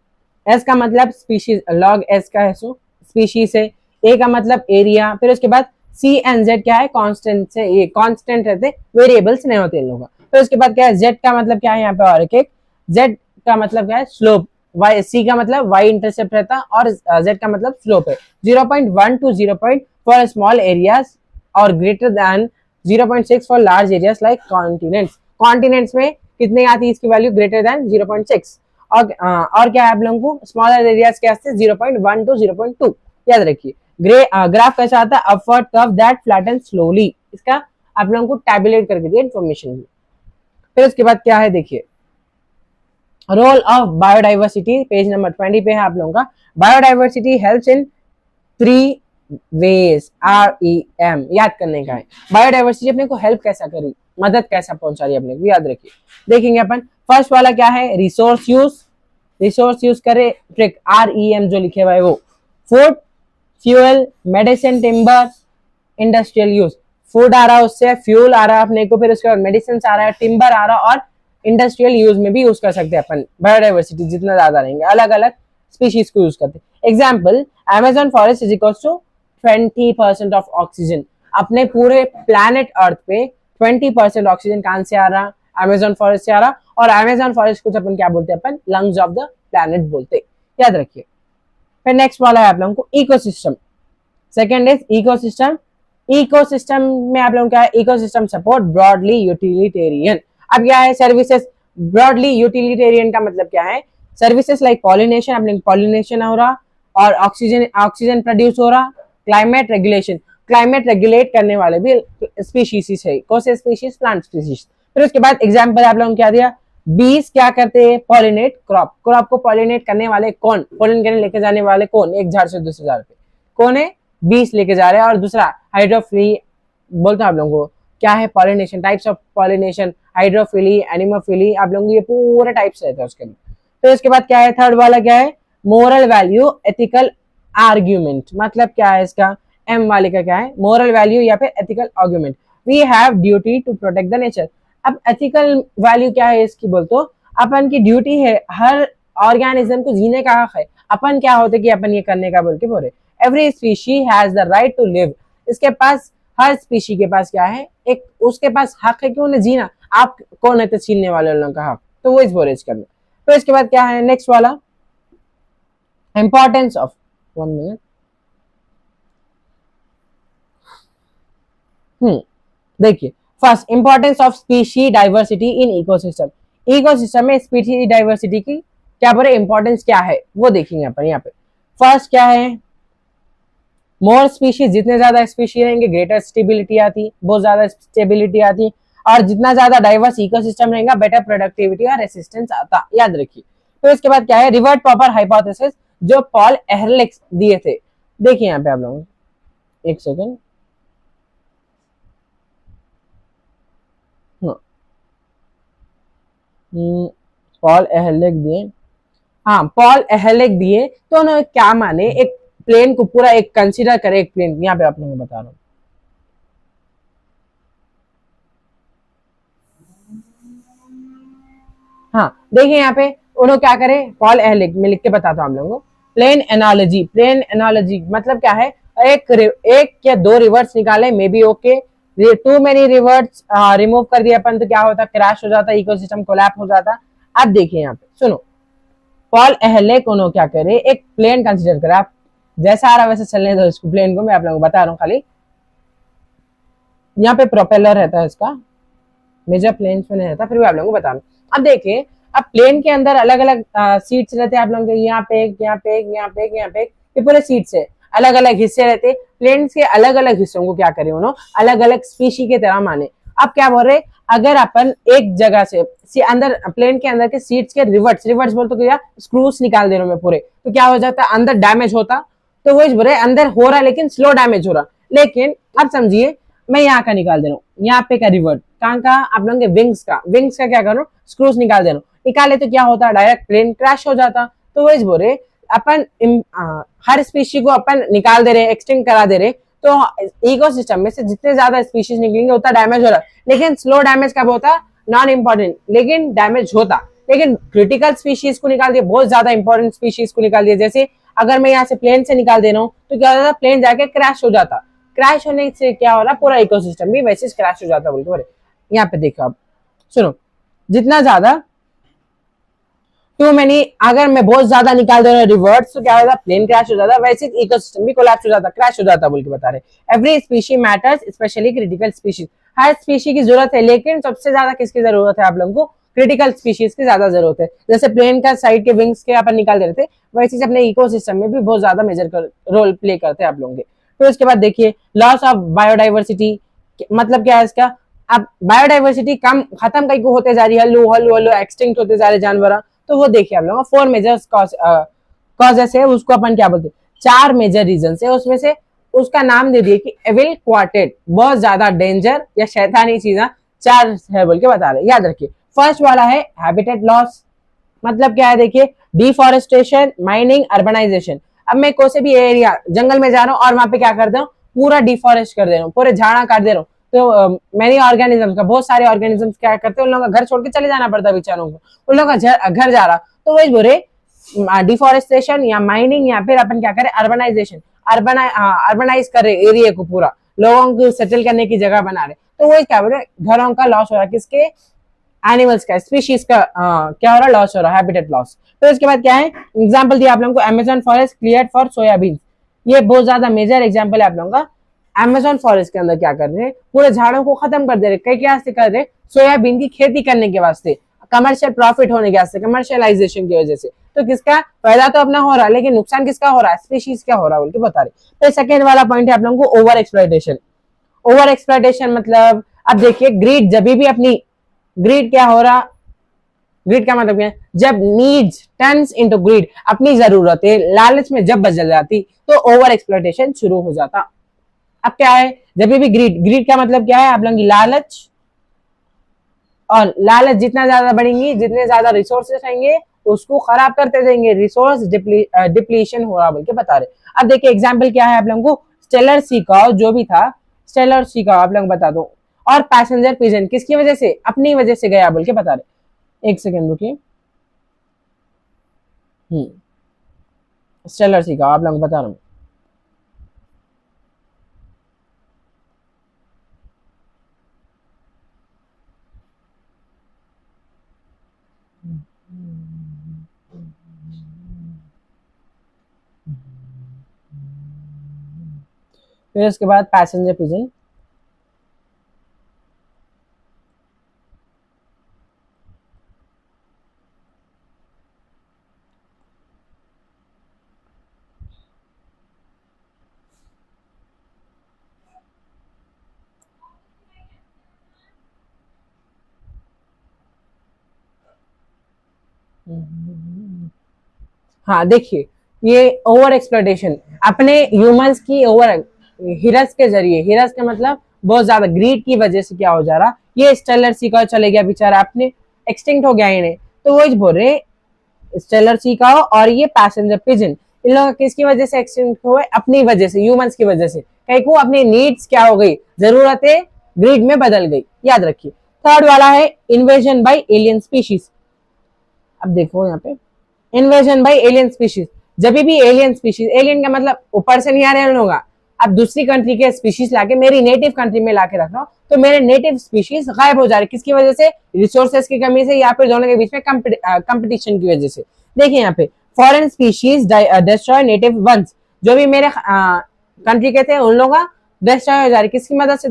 Speaker 1: s का मतलब स्पीशीज, log s का है सो स्पीशीज है, a का मतलब एरिया, फिर उसके बाद c एंड z क्या है, कांस्टेंट से, ये कांस्टेंट रहते, वेरिएबल्स नहीं होते इन लोगों का। फिर उसके बाद क्या है, z का मतलब क्या है यहाँ पे, और एक z का मतलब क्या है, स्लोप, y, c का मतलब y इंटरसेप्ट रहता, और z का मतलब स्लोप है। 0.1 to 0. फॉर स्मॉल एरियाज और greater than 0.6 for large areas like continents. Continents में कितने आती है इसकी वैल्यू, ग्रेटर देन 0.6, और क्या है आप लोगों को, स्मॉलर एरियाज के वास्ते 0.1 to 0.2, याद रखिए। ग्राफ कैसा आता है, upward curve that flatten slowly, इसका आप लोगों को टैबुलेट करके दिया इन्फॉर्मेशन। फिर उसके बाद क्या है, देखिए role of biodiversity, page number 20 पे है आप लोगों का। Biodiversity helps in 3 ways, REM याद करने का है। बायोडाइवर्सिटी अपने को हेल्प कैसा करी, मदद कैसा पहुंचा रही है अपने को, याद रखिए। देखेंगे अपन, फर्स्ट वाला क्या है, रिसोर्स यूज करे, ट्रिक REM जो लिखे हुआ है वो। Food, fuel, medicine, timber, industrial use, food आ रहा है उससे, फ्यूल आ रहा है अपने को, फिर उसके बाद मेडिसिन आ रहा है, टिम्बर आ रहा है, और इंडस्ट्रियल यूज में भी यूज कर सकते हैं अपन। बायोडाइवर्सिटी जितना ज्यादा रहेंगे, अलग अलग स्पीशीज को यूज करते हैं। Example, Amazon forest is equal to 20% of oxygen. अपने पूरे प्लैनेट अर्थ पे 20% ऑक्सीजन कहां से आ रहा, अमेजन फॉरेस्ट से आ रहा, और अमेजन फॉरेस्ट को अपन क्या बोलते हैं, अपन लंग्स ऑफ द प्लैनेट बोलते, याद रखिए। फिर नेक्स्ट वाला है आप लोगों को ecosystem. Second is ecosystem. Ecosystem में आप लोगों क्या है, इकोसिस्टम सपोर्ट ब्रॉडली यूटिलिटेरियन। अब क्या है, सर्विसेज, ब्रॉडली यूटिलिटेरियन का मतलब क्या है, सर्विसेज लाइक पॉलिनेशन, अपने पॉलिनेशन हो रहा, और ऑक्सीजन प्रोड्यूस हो रहा, क्लाइमेट रेगुलेशन, क्लाइमेट रेगुलेट करने वाले भी स्पीशीज है, कौन से स्पीशीज, प्लांट स्पीशीज। फिर उसके बाद एग्जाम्पल आप लोगों को क्या दिया, बीज क्या करते हैं, पॉलिनेट क्रॉप को पॉलिनेट करने वाले कौन, पोलन करने लेके जाने वाले कौन, एक झाड़ से दूसरे झाड़ पे कौन है, बीज लेके जा रहे हैं। और दूसरा हाइड्रोफिली बोलते हैं आप लोगों को, क्या है pollination, types of pollination, hydrophily, anemophily, आप लोगों को ये पूरे टाइप्स रहते हैं उसके अंदर। फिर उसके बाद क्या है, थर्ड वाला क्या है, मोरल वैल्यू एथिकल आर्ग्यूमेंट, मतलब क्या है इसका, एम वाले का क्या है, मोरल वैल्यू या फिर ethical argument. We have duty to protect the nature. अब एथिकल वैल्यू क्या है इसकी, बोल तो अपन की ड्यूटी है, हर ऑर्गेनिज्म को जीने का हक है, अपन क्या होते कि अपन ये करने का बोल के बोले। Every species has the right to live, इसके पास, हर स्पीशी के पास क्या है, एक उसके पास हक है कि उन्हें जीना। आप कौन है तो छीनने वाले लोगों का हक, तो वो इस बोले इसके अंदर। तो इसके बाद क्या है नेक्स्ट वाला, इंपॉर्टेंस ऑफ, 1 मिनट, देखिए first importance of species diversity in ecosystem. Ecosystem में स्पीशी डाइवर्सिटी की क्या बोले, इंपॉर्टेंस क्या है वो देखेंगे अपन यहाँ पे। फर्स्ट क्या है, मोर स्पीशीज, जितने ज्यादा स्पीशीज रहेंगे ग्रेटर स्टेबिलिटी आती, बहुत ज्यादा स्टेबिलिटी आती, और जितना ज्यादा डाइवर्स इकोसिस्टम रहेगा बेटर प्रोडक्टिविटी और रेसिस्टेंस आता, याद रखिए। तो इसके बाद क्या है, रिवर्ट प्रॉपर हाइपोथेसिस जो पॉल एहरलिच दिए थे। देखिए यहाँ पे आप लोग, एक सेकेंड, पॉल एहरलिच दिए, हाँ पॉल एहरलिच दिए, तो उन्होंने क्या माने, एक प्लेन को पूरा एक कंसीडर करे, एक प्लेन, यहाँ पे आप लोगों को बता रहा हूँ। हाँ देखिए यहाँ पे उन्होंने क्या करे, पॉल एहरलिच में लिख के बताता हूँ आप लोगों को। प्लेन एनालॉजी, प्लेन एनालॉजी मतलब क्या है, एक या 2 रिवर्स निकाले may be okay, too many rivers remove कर दिया अपन तो क्या होता, क्रैश हो जाता, इकोसिस्टम कोलैप्स हो जाता। अब देखिए यहाँ पे सुनो, पॉल एहरलिच उन्होंने क्या करे, एक प्लेन कंसीडर करा, आप जैसा आ रहा वैसे चलने दो इसको, प्लेन को मैं आप लोगों को बता रहा हूँ खाली। यहाँ पे प्रोपेलर रहता है इसका, मेजर प्लेन्स में नहीं रहता, फिर भी आप लोगों को बता रहा हूँ। अब देखिए, अब प्लेन के अंदर अलग अलग सीट्स रहते हैं आप लोगों के, यहाँ पे एक, यहाँ पे एक, यहाँ पे एक, यहाँ पे एक, ये पूरे सीट्स है। अलग अलग हिस्से रहते, प्लेन्स के अलग अलग हिस्सों को क्या करे उन्होंने अलग अलग स्पीशी के तरह माने। अब क्या बोल रहे, अगर अपन एक जगह से अंदर प्लेन के अंदर के सीट्स के रिवर्ट्स बोल तो क्या स्क्रूज निकाल दे रहा हूं मैं पूरे, तो क्या हो जाता है अंदर डैमेज होता, तो वो बोल रहे अंदर हो रहा लेकिन स्लो डैमेज हो रहा। लेकिन अब समझिए मैं यहाँ का निकाल दे रहा हूँ, यहाँ पे का रिवर्ट कहाँ का आप लोगों के विंग्स का क्या कर रहा हूँ स्क्रूज निकाल दे रहा हूँ, निकाले तो क्या होता डायरेक्ट प्लेन क्रैश हो जाता। तो वो बोल रहे अपन हर स्पीशी को अपन निकाल दे रहे एक्सटिंक्ट करा दे रहे, तो इकोसिस्टम में से जितने ज्यादा स्पीशीज निकलेंगे उतना डैमेज हो रहा, लेकिन स्लो डैमेज कब होता नॉन इंपॉर्टेंट लेकिन डैमेज होता। लेकिन क्रिटिकल स्पीशीज को निकाल दिया, बहुत ज्यादा इंपॉर्टेंट स्पीशीज को निकाल दिया, जैसे अगर मैं यहाँ से प्लेन से निकाल दे रहा हूँ तो क्या होता प्लेन जाके क्रैश हो जाता, क्रैश होने से क्या हो रहा पूरा इकोसिस्टम भी वैसे क्रैश हो जाता बोल के। यहाँ पे देखो आप सुनो, जितना ज्यादा टू मैनी अगर मैं बहुत ज्यादा निकाल दे रहा हूँ रिवर्ट्स तो क्या होता प्लेन क्रैश हो जाता, वैसे इकोसिस्टम भी कोलैप्स हो जाता क्रैश हो जाता बोल के बता रहे। Every species matters specially critical species, हर स्पीशी की जरूरत है लेकिन सबसे ज्यादा किसकी जरूरत है आप लोगों को क्रिटिकल स्पीशीज की ज्यादा जरूरत है। जैसे प्लेन का साइड के विंग्स के अपन निकाल दे रहे थे वैसे अपने इकोसिस्टम में भी बहुत ज्यादा मेजर रोल प्ले करते हैं आप लोगों के। तो इसके बाद देखिए लॉस ऑफ बायोडाइवर्सिटी, मतलब क्या है इसका, अब बायोडाइवर्सिटी कम खत्म कहीं को होते जा रही है, हल्लू हल्लू हल्लू एक्सटिंक्ट होते जा रहे जानवर। तो वो देखिए आप लोगों 4 मेजर कॉजेस है, उसको अपन क्या बोलते हैं 4 मेजर रीजन है, उसमें से उसका नाम दे दिए कि एविल क्वार्टेट, बहुत ज्यादा डेंजर या शैतानी चीजें 4 है बोल के बता रहे, याद रखिए। फर्स्ट वाला है हैबिटेट लॉस, मतलब क्या है देखिए डिफॉरेस्टेशन, माइनिंग, अर्बनाइजेशन। अब मैं कोई से भी एरिया जंगल में जा रहा हूँ और वहां पे क्या कर दे रहा हूँ पूरा डिफॉरेस्ट कर दे रहा हूँ, पूरे झाड़ा काट दे रहा हूँ, तो मैनी ऑर्गेनिज्म का बहुत सारे ऑर्गेनिज्म क्या करते हैं उन लोगों का घर छोड़ के चले जाना पड़ता है बेचारों को, उन लोगों का घर जा रहा। तो वही बोले डिफॉरेस्टेशन या माइनिंग या फिर अपन क्या करें अर्बनाइजेशन, अर्बनाइज कर रहे एरिया को, पूरा लोगों को सेटल करने की जगह बना रहे। तो वही क्या बोले घरों का लॉस हो रहा है, किसके एनिमल्स का स्पीशीज का क्या हो रहा है लॉस हो रहा है, हैबिटेट लॉस। तो इसके बाद क्या है एग्जाम्पल दिया आप लोगों को Amazon forest clear for soybean, ये बहुत ज्यादा मेजर एग्जाम्पल है आप लोगों का। अमेजन फॉरेस्ट के अंदर क्या कर रहे हैं पूरे झाड़ों को खत्म कर दे रहे, कई क्या से कर रहे सोयाबीन की खेती करने के वास्ते, कमर्शियल प्रॉफिट होने के वास्ते, कमर्शियलाइजेशन की वजह से। तो किसका फायदा तो अपना हो रहा है लेकिन नुकसान किसका हो रहा है स्पीशीज क्या हो रहा है बोल के बता रहे। तो सेकंड वाला पॉइंट है आप लोगों को ओवर एक्सप्लॉयटेशन। ओवर एक्सप्लॉयटेशन मतलब अब देखिए ग्रीड, जब भी अपनी ग्रीड क्या हो रहा, ग्रीड का मतलब क्या है जब नीड्स टर्न्स इनटू ग्रीड, अपनी जरूरतें लालच में जब बदल जाती तो ओवर एक्सप्लॉयटेशन शुरू हो जाता। अब क्या है जब भी ग्रीड का मतलब क्या है आप लोगों की लालच, और लालच जितना ज्यादा बढ़ेंगी जितने ज्यादा रिसोर्सेस रहेंगे उसको खराब करते जाएंगे, रिसोर्स डिप्लीशन हो रहा बोल के बता रहे। अब देखिए एग्जांपल क्या है आप लोगों को स्टेलर सीकाउ जो भी था, स्टेलर सीकाउ आप लोगों को बता दो, और पैसेंजर पिजन किसकी वजह से अपनी वजह से गया बोल के बता रहे। एक सेकेंड रुकिए, स्टेलर सीकाउ आप लोगों को बता रहा हूँ। फिर उसके बाद पैसेंजर पिजन, हाँ देखिए ये ओवर एक्सप्लॉयटेशन अपने ह्यूमंस की ओवर हिरस के जरिए, हिरस का मतलब बहुत ज्यादा ग्रीड की वजह से क्या हो जा रहा, ये स्टेलर सीकाउ चले गया बेचारा, अपने एक्सटिंक्ट हो गया इन्हें। तो वो बोल रहे स्टेलर सीकाउ और ये पैसेंजर पिजन इन लोगों किसकी वजह से एक्सटिंक्ट हुए, अपनी वजह से, ह्यूमंस की वजह से। कहीं को अपनी नीड्स क्या हो गई, जरूरतें ग्रीड में बदल गई, याद रखिए। थर्ड वाला है इन्वेजन बाय एलियन स्पीशीज। अब देखो यहाँ पे इन्वेजन बाय एलियन स्पीशीज, जब भी एलियन स्पीशीज, एलियन का मतलब ऊपर से नहीं आ रहे लोग, अब दूसरी कंट्री के स्पीशीज लाके मेरी नेटिव कंट्री में लाके रख रहा हूँ, तो मेरे नेटिव स्पीशीज गायब हो जा रहे, किसकी वजह से, रिसोर्सेज की कमी से या फिर दोनों के बीच में कंपटीशन की वजह से। देखिए यहाँ पे foreign species destroy native ones, जो भी मेरे कंट्री के थे उन लोगों का डिस्ट्रॉय हो जा रहे, किसकी मदद से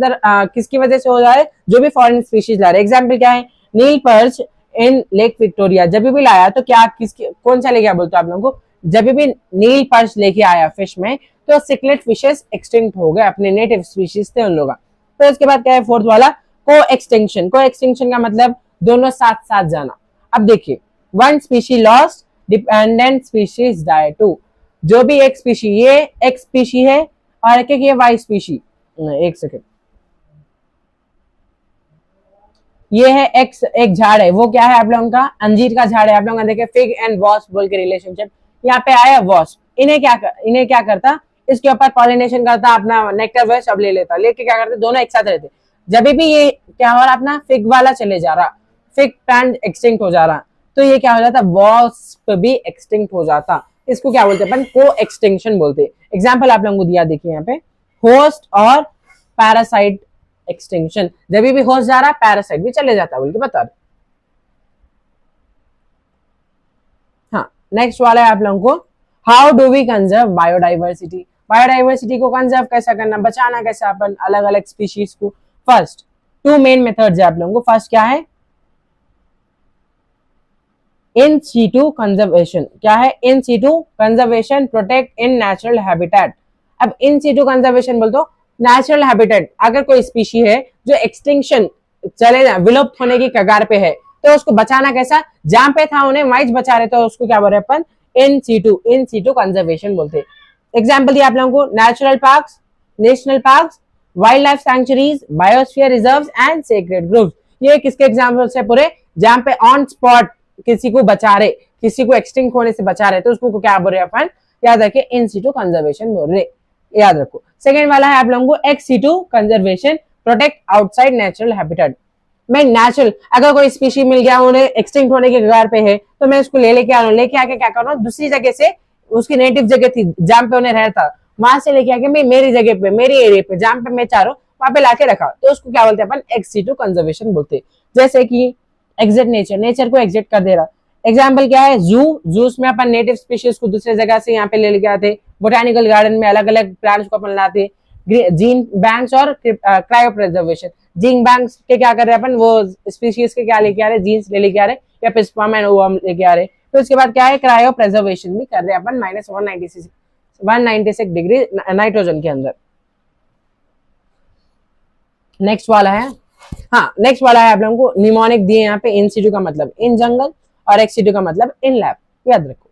Speaker 1: किसकी वजह से हो जा रहे, जो भी फॉरेन स्पीशीज ला रहे। एग्जाम्पल क्या है नील पर्च इन लेक विक्टोरिया, जब भी लाया तो क्या किसकी कौन सा ले गया बोलते आप लोगों को, जब भी नील पर्च लेके आया फिश में तो सिकलेट फिशेस एक्सटिंक्ट हो गए, अपने नेटिव स्पीशीज थे उन लोगों का। तो इसके बाद क्या है फोर्थ वाला, को एक्सटिंक्शन। को एक्सटिंक्शन का मतलब दोनों साथ साथ जाना। अब देखिए, one species lost, dependent species die too. जो भी एक स्पीशी, ये एक स्पीशी है और एक ये वाई स्पीशी, एक सेकेंड, ये है एक झाड़ है, वो क्या है आप लोगों का, अंजीर का झाड़ है। आप लोगों ने देखे फिग एंड वॉस्प बोल के रिलेशनशिप, यहाँ पे आया वॉस्प। इन्हें क्या करता, इसके ऊपर पॉलिनेशन करता, अपना नेक्टर वह सब ले लेता, लेके क्या करते, दोनों एक साथ रहते। जब भी ये क्या हो रहा, अपना फिग वाला चले जा रहा, फिग प्लांट एक्सटिंक्ट हो जा रहा, तो ये क्या हो जाता, वॉस्प भी एक्सटिंक्ट हो जाता। इसको क्या बोलते हैं अपन, को एक्सटिंक्शन बोलते हैं। एग्जाम्पल आप लोगों को दिया, देखिए यहाँ पे होस्ट और पैरासाइट एक्सटिंक्शन। जब भी होस्ट जा रहा, पैरासाइट भी चले जाता बोल के बता रहे। हाँ, नेक्स्ट वाला है आप लोगों को, how do we conserve biodiversity. Biodiversity को कंजर्व कैसा करना, बचाना कैसे अपन अलग अलग स्पीशीज को। फर्स्ट, टू मेन मेथड्स है आप लोगों को। फर्स्ट क्या है, इन सीटू कंजर्वेशन। क्या है, in situ conservation, protect in natural habitat. अब इन सीटू कंजर्वेशन बोल तो नेचुरल हैबिटेट, अगर कोई स्पीशी है जो एक्सटिंक्शन चले, विलुप्त होने की कगार पे है, तो उसको बचाना कैसा, जहां पे था उन्हें वहीं बचा रहे, तो उसको क्या बोल रहे अपन, इन सीटू कंजर्वेशन बोलते हैं। एग्जाम्पल दिया आप लोगों को, natural parks, national parks, wildlife sanctuaries, biosphere reserves and sacred groves. ये किसके एग्जाम्पल्स है पूरे, जहां पे ऑन स्पॉट किसी को बचा रहे, किसी को एक्सटिंक्ट होने से बचा रहे, तो उसको क्या बोल रहे अपन, याद रखिए इन सीटू कंजर्वेशन बोल रहे, याद रखो। सेकेंड वाला है आप लोगों को ex situ conservation, protect outside natural habitat. मैं नेचुरल, अगर कोई स्पीशी मिल गया उन्हें एक्सटिंक्ट होने के कगार पे है, तो मैं उसको लेके आ रहा हूँ, लेके आके क्या कर रहा हूँ, दूसरी जगह से, उसकी नेटिव जगह थी जहां पे उन्हें रहता, वहां से लेके आके मैं मेरी जगह पे, मेरी एरिया पे, जहां पे मैं चाह रहा हूँ वहां पे लाके रखा, तो उसको क्या बोलते हैं अपन, एक्स सीटू कंजर्वेशन बोलते। जैसे कि एग्जिट नेचर, नेचर को एग्जिट कर दे रहा। एग्जाम्पल क्या है, जूस में अपन नेटिव स्पीशीज को दूसरे जगह से यहाँ पे ले लेके आते, बोटानिकल गार्डन में अलग अलग प्लांट्स को अपन लाते। जीन बैंक्स और क्रायो प्रिजर्वेशन, जीन बैंक्स के क्या कर रहे हैं अपन, वो स्पीशीज के क्या लेके आ रहे, जीन्स ले लेके आ रहे, या फिर स्पर्म एंड ओवम लेके आ रहे। तो उसके बाद क्या है, क्रायो प्रिजर्वेशन भी कर रहे हैं अपन -196 डिग्री नाइट्रोजन के अंदर। नेक्स्ट वाला है, हाँ नेक्स्ट वाला है आप लोगों को, निमोनिक दिए यहाँ पे, इन सीटू का मतलब इन जंगल और एक्स सीटू का मतलब इन लैब, याद रखो।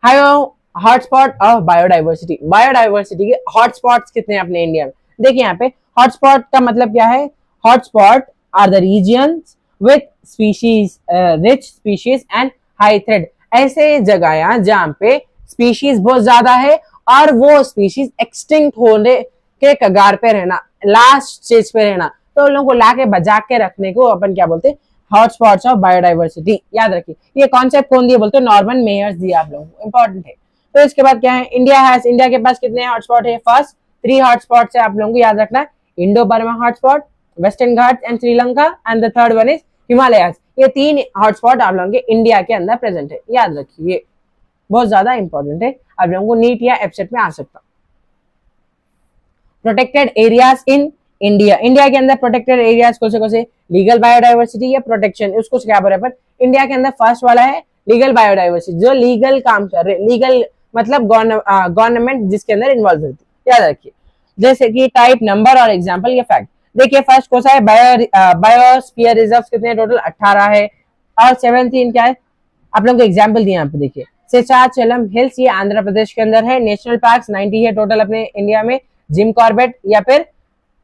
Speaker 1: हायो हॉटस्पॉट ऑफ बायोडाइवर्सिटी, बायोडाइवर्सिटी के हॉटस्पॉट्स कितने हैं अपने इंडिया में, देखिए यहाँ पे हॉटस्पॉट का मतलब क्या है, hotspot are the regions with species, rich species and high threat. ऐसे जगह जहाँ पे स्पीशीज बहुत ज्यादा है और वो स्पीशीज एक्सटिंक्ट होने के कगार पे रहना, लास्ट स्टेज पे रहना, तो उन लोगों को लाके बचा के रखने को अपन क्या बोलते हैं, हॉटस्पॉट्स ऑफ बायोडाइवर्सिटी। याद रखिए, ये कॉन्सेप्ट कौन दिए बोलते हैं, नॉर्मन मेयर्स दिया आप लोगों को, इंपॉर्टेंट है। तो इसके बाद क्या है, इंडिया के पास कितने हॉटस्पॉट है, फर्स्ट 3 हॉटस्पॉट्स है आप लोगों को याद रखना, Indo Burma hotspot, western Ghat and Sri Lanka, and the third one is Himalayas. ये 3 हॉटस्पॉट आप लोगों के इंडिया के अंदर प्रेजेंट है, याद रखिए, बहुत ज्यादा इंपॉर्टेंट है, आप लोगों को नीट या एफसेट में आ सकता। Protected areas in India, India के अंदर प्रोटेक्टेड एरियाज कौन से, लीगल बायोडाइवर्सिटी या प्रोटेक्शन, उसको क्या बोल रहे हैं, इंडिया के अंदर फर्स्ट वाला है लीगल बायोडाइवर्सिटी, जो लीगल काम कर रहे, लीगल मतलब गवर्नमेंट जिसके अंदर इन्वॉल्व होती है, याद रखिए। जैसे कि टाइप, नंबर और एग्जांपल या फैक्ट। देखिए फर्स्ट कौन सा है, बायोस्फीयर रिजर्व कितने टोटल 18 है, और 17 क्या है, आप लोगों को एग्जांपल दिए यहाँ पे देखिए, शेषाचलम हिल्स, ये आंध्र प्रदेश के अंदर है। नेशनल पार्क 90 है टोटल अपने इंडिया में, जिम कॉर्बेट या फिर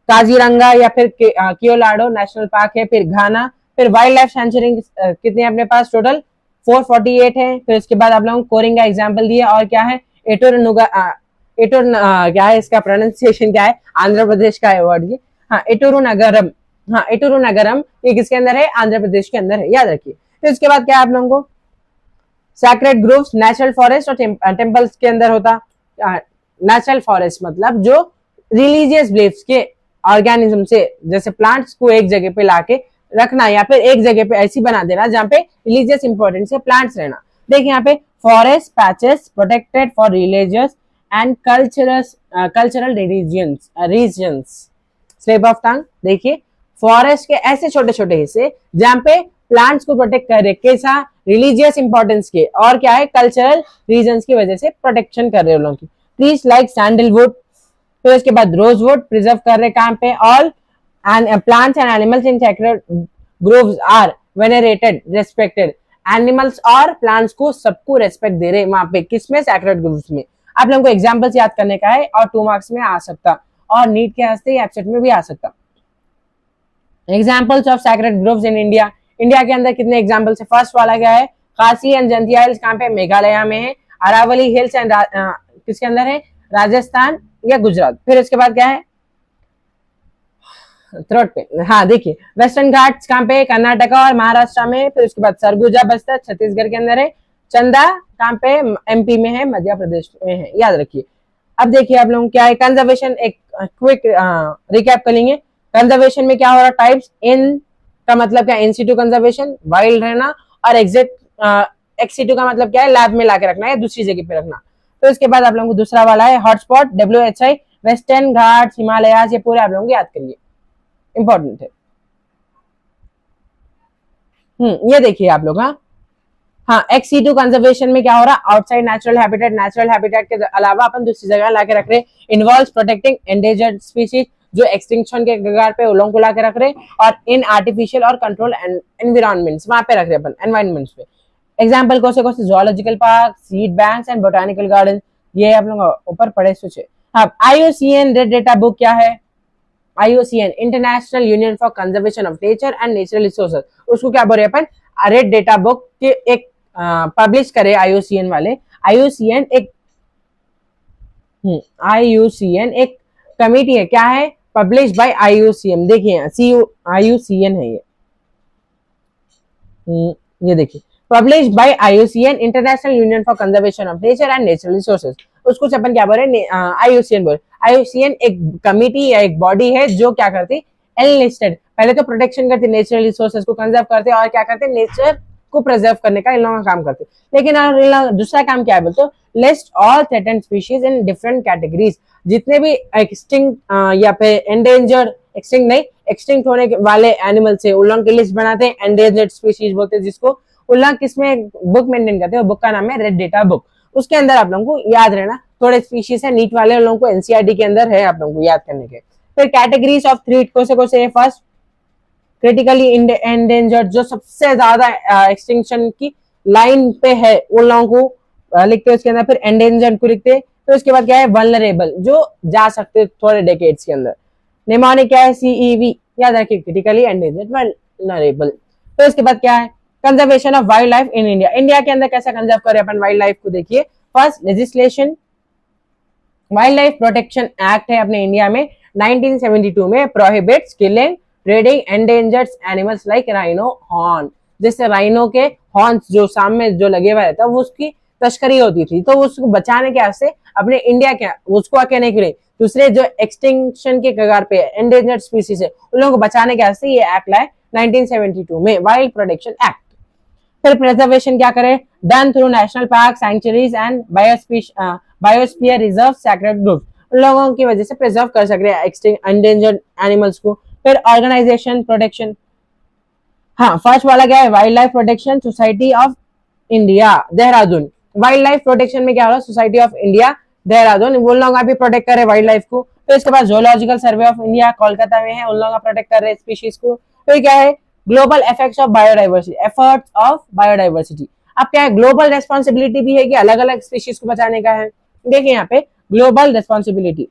Speaker 1: काजीरंगा या फिर कियोलाडो नेशनल पार्क है, फिर घाना, फिर वाइल्ड लाइफ सेंचुरी कितने अपने पास टोटल 448 है। फिर उसके बाद आप लोगों को कोरिंगा एग्जांपल दिए, और क्या है क्या है इसका प्रोनाउंसिएशन क्या है, आंध्र प्रदेश का है वर्ड ये, हाँ एटूरू नगरम, हाँ एटूरू नगरम, ये किसके अंदर है, आंध्र प्रदेश के अंदर है, याद रखिए। फिर उसके बाद क्या है आप लोगों को, सैक्रेड ग्रुव्स, नेचुरल फॉरेस्ट और टेम्पल्स के अंदर होता। नेचुरल फॉरेस्ट मतलब जो रिलीजियस बिलीफ्स के ऑर्गेनिज्म से, जैसे प्लांट्स को एक जगह पे लाके रखना या फिर एक जगह पे ऐसी बना देना जहाँ पे रिलीजियस इंपॉर्टेंस से प्लांट्स रहना। देखिए यहाँ पे forest patches protected for religious and cultural reasons, slip of tongue. देखिए फॉरेस्ट के ऐसे छोटे छोटे हिस्से जहाँ पे प्लांट्स को प्रोटेक्ट कर रहे, कैसा, रिलीजियस इंपॉर्टेंस के और क्या है, कल्चरल रीजन्स की वजह से प्रोटेक्शन कर रहे हैं लोगों की। ट्रीज लाइक सैंडलवुड, फिर उसके बाद रोजवुड प्रिजर्व कर रहे कहाँ पे, all and plants and animals in sacred groves are venerated respected, animals और प्लांट्स को सबको रेस्पेक्ट दे रहे वहां पे, किसमें, सैक्रेड ग्रोव्स में। आप लोगों को एग्जांपल्स याद करने का है और 2 मार्क्स में आ सकता और नीट के हंसते एब्सेंट में भी आ सकता। Examples of sacred groves in India, India के अंदर कितने एग्जाम्पल्स है, फर्स्ट वाला क्या है, खासी एंड जंतिया हिल्स कहाँ पे, मेघालय में है, अरावली हिल्स एंड किसके अंदर है, राजस्थान या गुजरात। फिर उसके बाद क्या है, थ्रोट पे, हाँ देखिए वेस्टर्न घाट्स कहाँ पे, कर्नाटका और महाराष्ट्र में। फिर उसके बाद सरगुजा बस्तर छत्तीसगढ़ के अंदर है, चंदा कहाँ पे, एमपी में है, मध्य प्रदेश में है, याद रखिए। अब देखिए आप लोग क्या है, कंजर्वेशन, एक क्विक रिकैप कर लेंगे। कंजर्वेशन में क्या हो रहा, टाइप्स, इन का मतलब क्या, इन सिटू कंजर्वेशन, वाइल्ड रहना, और एक्सिटू का मतलब क्या है, लैब में लाके रखना है, दूसरी जगह पे रखना। तो इसके बाद आप लोगों को दूसरा वाला है hotspot, WHI, western Ghats, Himalayas, ये पूरे आप लोगों को याद करिए, इंपॉर्टेंट है। ये देखिए आप लोग, हाँ एक्स-C2 कंजर्वेशन में क्या हो रहा, आउटसाइड नेचुरल हैबिटेट के अलावा अपन दूसरी जगह लाके रख रहे, इन्वॉल्व्स प्रोटेक्टिंग एंडेंजर्ड स्पीशीज, जो एक्सटिंक्शन के कगार पे उन लोगों को लाके रख रहे, और इन आर्टिफिशियल और कंट्रोल एनवायरमेंट्स, वहां पे रख रहे अपन एनवायरमेंट्स पे। एग्जाम्पल कौन से, zoological park, seed banks and botanical garden, ये आप लोग ऊपर पढ़े सोचे। हाँ, IUCN रेड डेटा बुक क्या है, IUCN international union for conservation of nature and natural resources, उसको क्या बोल रहे अपन, रेड डेटा बुक के एक पब्लिश करे IUCN वाले। IUCN एक कमिटी है, क्या है, पब्लिश बाय IUCN, देखिए IUCN है ये देखिए, publish by IUCN international union for conservation of nature and natural resources, उसको अपन क्या बोल रहे हैं, IUCN बोल। IUCN एक कमिटी या एक बॉडी है जो क्या करती, एनलिस्टेड, पहले तो प्रोटेक्शन करती नेचुरल रिसोर्सेज को कंजर्व करते, और क्या करते, नेचर को प्रिजर्व करने का इन लोगों का काम करते। लेकिन दूसरा काम क्या है बोलते, list all threatened species in different categories, जितने भी एक्सटिंक्ट या फिर एंडेंजर्ड, एक्सटिंक्ट होने वाले एनिमल्स है उन लोगों की लिस्ट बनाते हैं, एंडेंजर्ड स्पीशीज बोलते हैं जिसको। उन लोग किसमें बुक मेंटेन करते हैं, बुक का नाम है रेड डेटा बुक। उसके अंदर आप लोगों को याद रहना, थोड़े स्पीशीज है नीट वाले, उन लोगों को NCERT के अंदर है आप लोगों को याद करने के। फिर कैटेगरीज ऑफ थ्रेट कौन से है, फर्स्ट क्रिटिकली एंडेंजर्ड, जो सबसे ज्यादा एक्सटिंक्शन की लाइन पे है उन लोगों को लिखते हैं उसके अंदर। फिर एंडेंजर्ड को लिखते हैं। तो उसके बाद क्या है, वल्नरेबल, जो जा सकते थोड़े डेकेड्स के अंदर। निमोनिक क्या है, CEV, याद रखिए, क्रिटिकली एंडेंजर्ड, वल्नरेबल। तो इसके बाद क्या है, conservation of wild life in India, India के अंदर कैसा कंजर्व करें अपन वाइल्ड लाइफ को, देखिए first legislation, wild life protection act है अपने इंडिया में 1972 में, prohibits killing trading endangered animals like rhino horn, जैसे राइनो के हॉर्न्स जो सामने जो लगे हुए रहता है वो उसकी तस्करी होती थी, तो उसको बचाने के वास्ते अपने इंडिया के उसको आके नहीं करे, दूसरे जो एक्सटिंक्शन के कगार पे एंडेंजर्ड स्पीसीज है उन लोगों को बचाने के वास्ते ये एक्ट लाए 1972 में, वाइल्ड प्रोटेक्शन एक्ट। फिर प्रिजर्वेशन क्या करे, done through national park, sanctuaries and biosphere reserve, sacred groups, उन लोगों की वजह से प्रिजर्व कर सक रहे हैं एंडेंजर्ड एनिमल्स को। फिर ऑर्गेनाइजेशन प्रोटेक्शन, हाँ फर्स्ट वाला क्या है, wild life protection society of India Dehradun, wild life protection में क्या हो रहा है, सोसाइटी ऑफ इंडिया देहरादून, वो लोग भी प्रोटेक्ट कर रहे हैं वाइल्ड लाइफ को। फिर इसके बाद zoological survey of India Kolkata में है, उन लोग प्रोटेक्ट कर रहे हैं स्पीशीज को। फिर क्या है, global effects of biodiversity, efforts of biodiversity, अब क्या है, ग्लोबल रेस्पॉन्सिबिलिटी भी है कि अलग अलग स्पीशीज को बचाने का है। देखिए यहाँ पे global responsibility,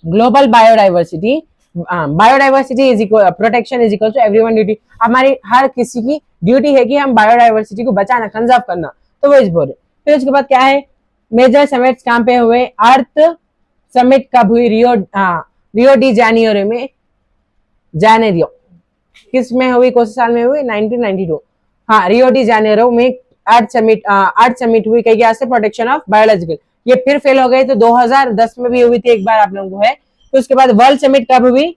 Speaker 1: global biodiversity, biodiversity is equal, protection is equal to everyone duty, हमारी हर किसी की ड्यूटी है कि हम बायोडाइवर्सिटी को बचाना, कंजर्व करना, तो वो इस बोल रहे। फिर उसके बाद क्या है, मेजर समिट्स कहाँ पे हुए, अर्थ समिट कब हुई, रियो डी जेनिरो में, जेनेरियो किस में हुई, कौन से साल में हुई, 1992, हाँ रियो डी जेनेरो में अर्थ समिट हुई, कई से प्रोटेक्शन ऑफ बायोलॉजिकल, ये फिर फेल हो गए, तो 2010 में भी हुई थी एक बार आप लोगों को है। तो उसके बाद वर्ल्ड समिट कब हुई,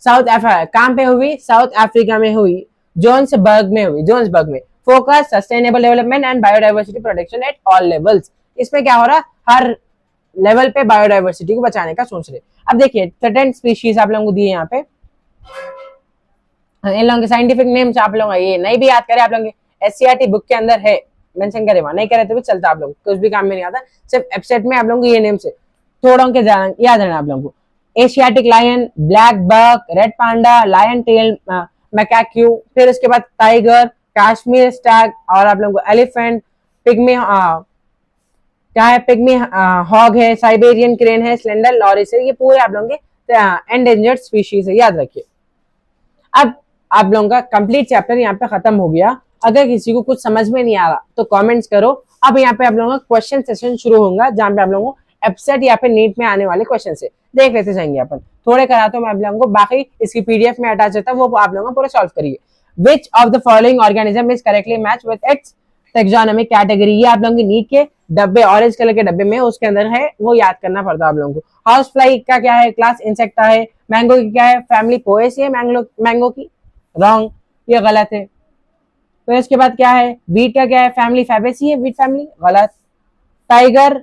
Speaker 1: साउथ अफ्रीका, कहाँ पे हुई, साउथ अफ्रीका में हुई, जोहान्सबर्ग में हुई, जोहान्सबर्ग में, focus sustainable development and biodiversity protection at all levels, इसमें क्या हो रहा, हर लेवल पे बायोडाइवर्सिटी को बचाने का सोच रहे। अब देखिए थ्रेटेंड स्पीशीज आप लोगों को दिए यहाँ पे, इन लोगों के साइंटिफिक नेम्स आप लोग ये नहीं भी याद करें, आप लोगों के SCERT बुक के अंदर है, मेंशन करे वहां, नहीं करे तो भी चलता, आप लोग कुछ भी काम में नहीं आता, सिर्फ वेबसाइट में आप लोगों को ये नेम से थोड़ा उनके याद रहना आप लोगों को। Asiatic lion, blackbuck, red panda, lion tail macaque, फिर उसके बाद टाइगर, कश्मीर स्टैग, और आप लोगों को एलिफेंट, पिग्मी क्या है, पिग्मी हॉग है, साइबेरियन क्रेन है, स्लेंडर लॉरिस है, ये पूरे आप लोगों के एंडेंजर्ड स्पीशीज है, याद रखिए। अब आप लोगों का कंप्लीट चैप्टर यहाँ पे खत्म हो गया। अगर किसी को कुछ समझ में नहीं आ रहा तो कमेंट्स करो। अब यहाँ पे आप लोगों का क्वेश्चन सेशन शुरू होगा, जहाँ पे आप लोगों को एप्सेट या फिर नीट में आने वाले क्वेश्चन से देख लेते जाएंगे अपन, थोड़े कराते मैं आप लोगों को, बाकी इसकी पीडीएफ में अटैच रहता है, वो आप लोगों को पूरा सॉल्व करिए। Which of the following organism is correctly match with its taxonomic category, ये आप लोगों की नीट के डब्बे, ऑरेंज कलर के डब्बे में उसके अंदर है, वो याद करना पड़ता है आप लोगों को। हाउस फ्लाई का क्या है, क्लास इंसेक्टा है। मैंगो की क्या है, फैमिली पोएसी है मैंगो की, रॉन्ग, ये गलत है। फिर इसके बाद क्या है, बीट का क्या है, फैमिली फैबेसी है, बीट फैमिली, गलत। टाइगर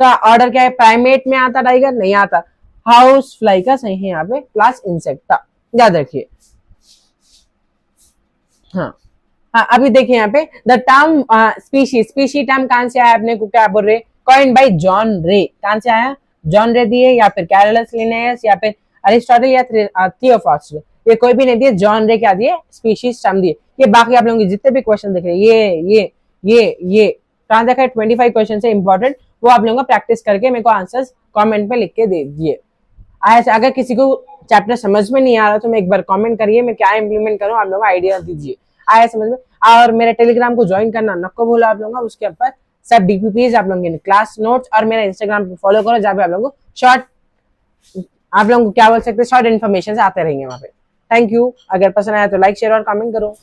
Speaker 1: का ऑर्डर क्या है, प्राइमेट में आता टाइगर, नहीं आता। हाउस फ्लाई का सही है यहाँ पे क्लास इंसेक्टा, याद रखिए। हाँ हाँ, अभी देखिए यहाँ पे द टर्म स्पीशी टर्म कहां से आया, अपने को क्या बोल रहे, कॉइन्ड बाय जॉन रे, कहां से आया, जॉन रे दिए, या फिर कैरोलस लिनेयस, या फिर अरिस्टोटल, या थियोफ्रास्टस, ये कोई भी नहीं दिए, जॉन रे क्या दिए, स्पीशीज टर्म दिए। ये बाकी आप लोगों के जितने भी क्वेश्चन देख रहे हैं, ये कहां देखा है, 25 क्वेश्चन है इंपॉर्टेंट, वो आप लोगों को प्रैक्टिस करके मेरे को आंसर्स कमेंट में लिख के दे दिए। अगर किसी को चैप्टर समझ में नहीं आ रहा तो मैं एक बार कमेंट करिए, मैं क्या इंप्लीमेंट करूँ, आप लोगों को आइडिया दीजिए, आया समझ में। और मेरे टेलीग्राम को ज्वाइन करना नको भूलो आप लोगों, उसके ऊपर सब डीपीपीज आप लोगों के क्लास नोट्स, और मेरा इंस्टाग्राम पे फॉलो करो, जहाँ पे आप लोगों को शॉर्ट, आप लोगों को क्या बोल सकते हैं, शॉर्ट इन्फॉर्मेशन आते रहेंगे वहां पे। थैंक यू, अगर पसंद आया तो लाइक शेयर और कमेंट करो।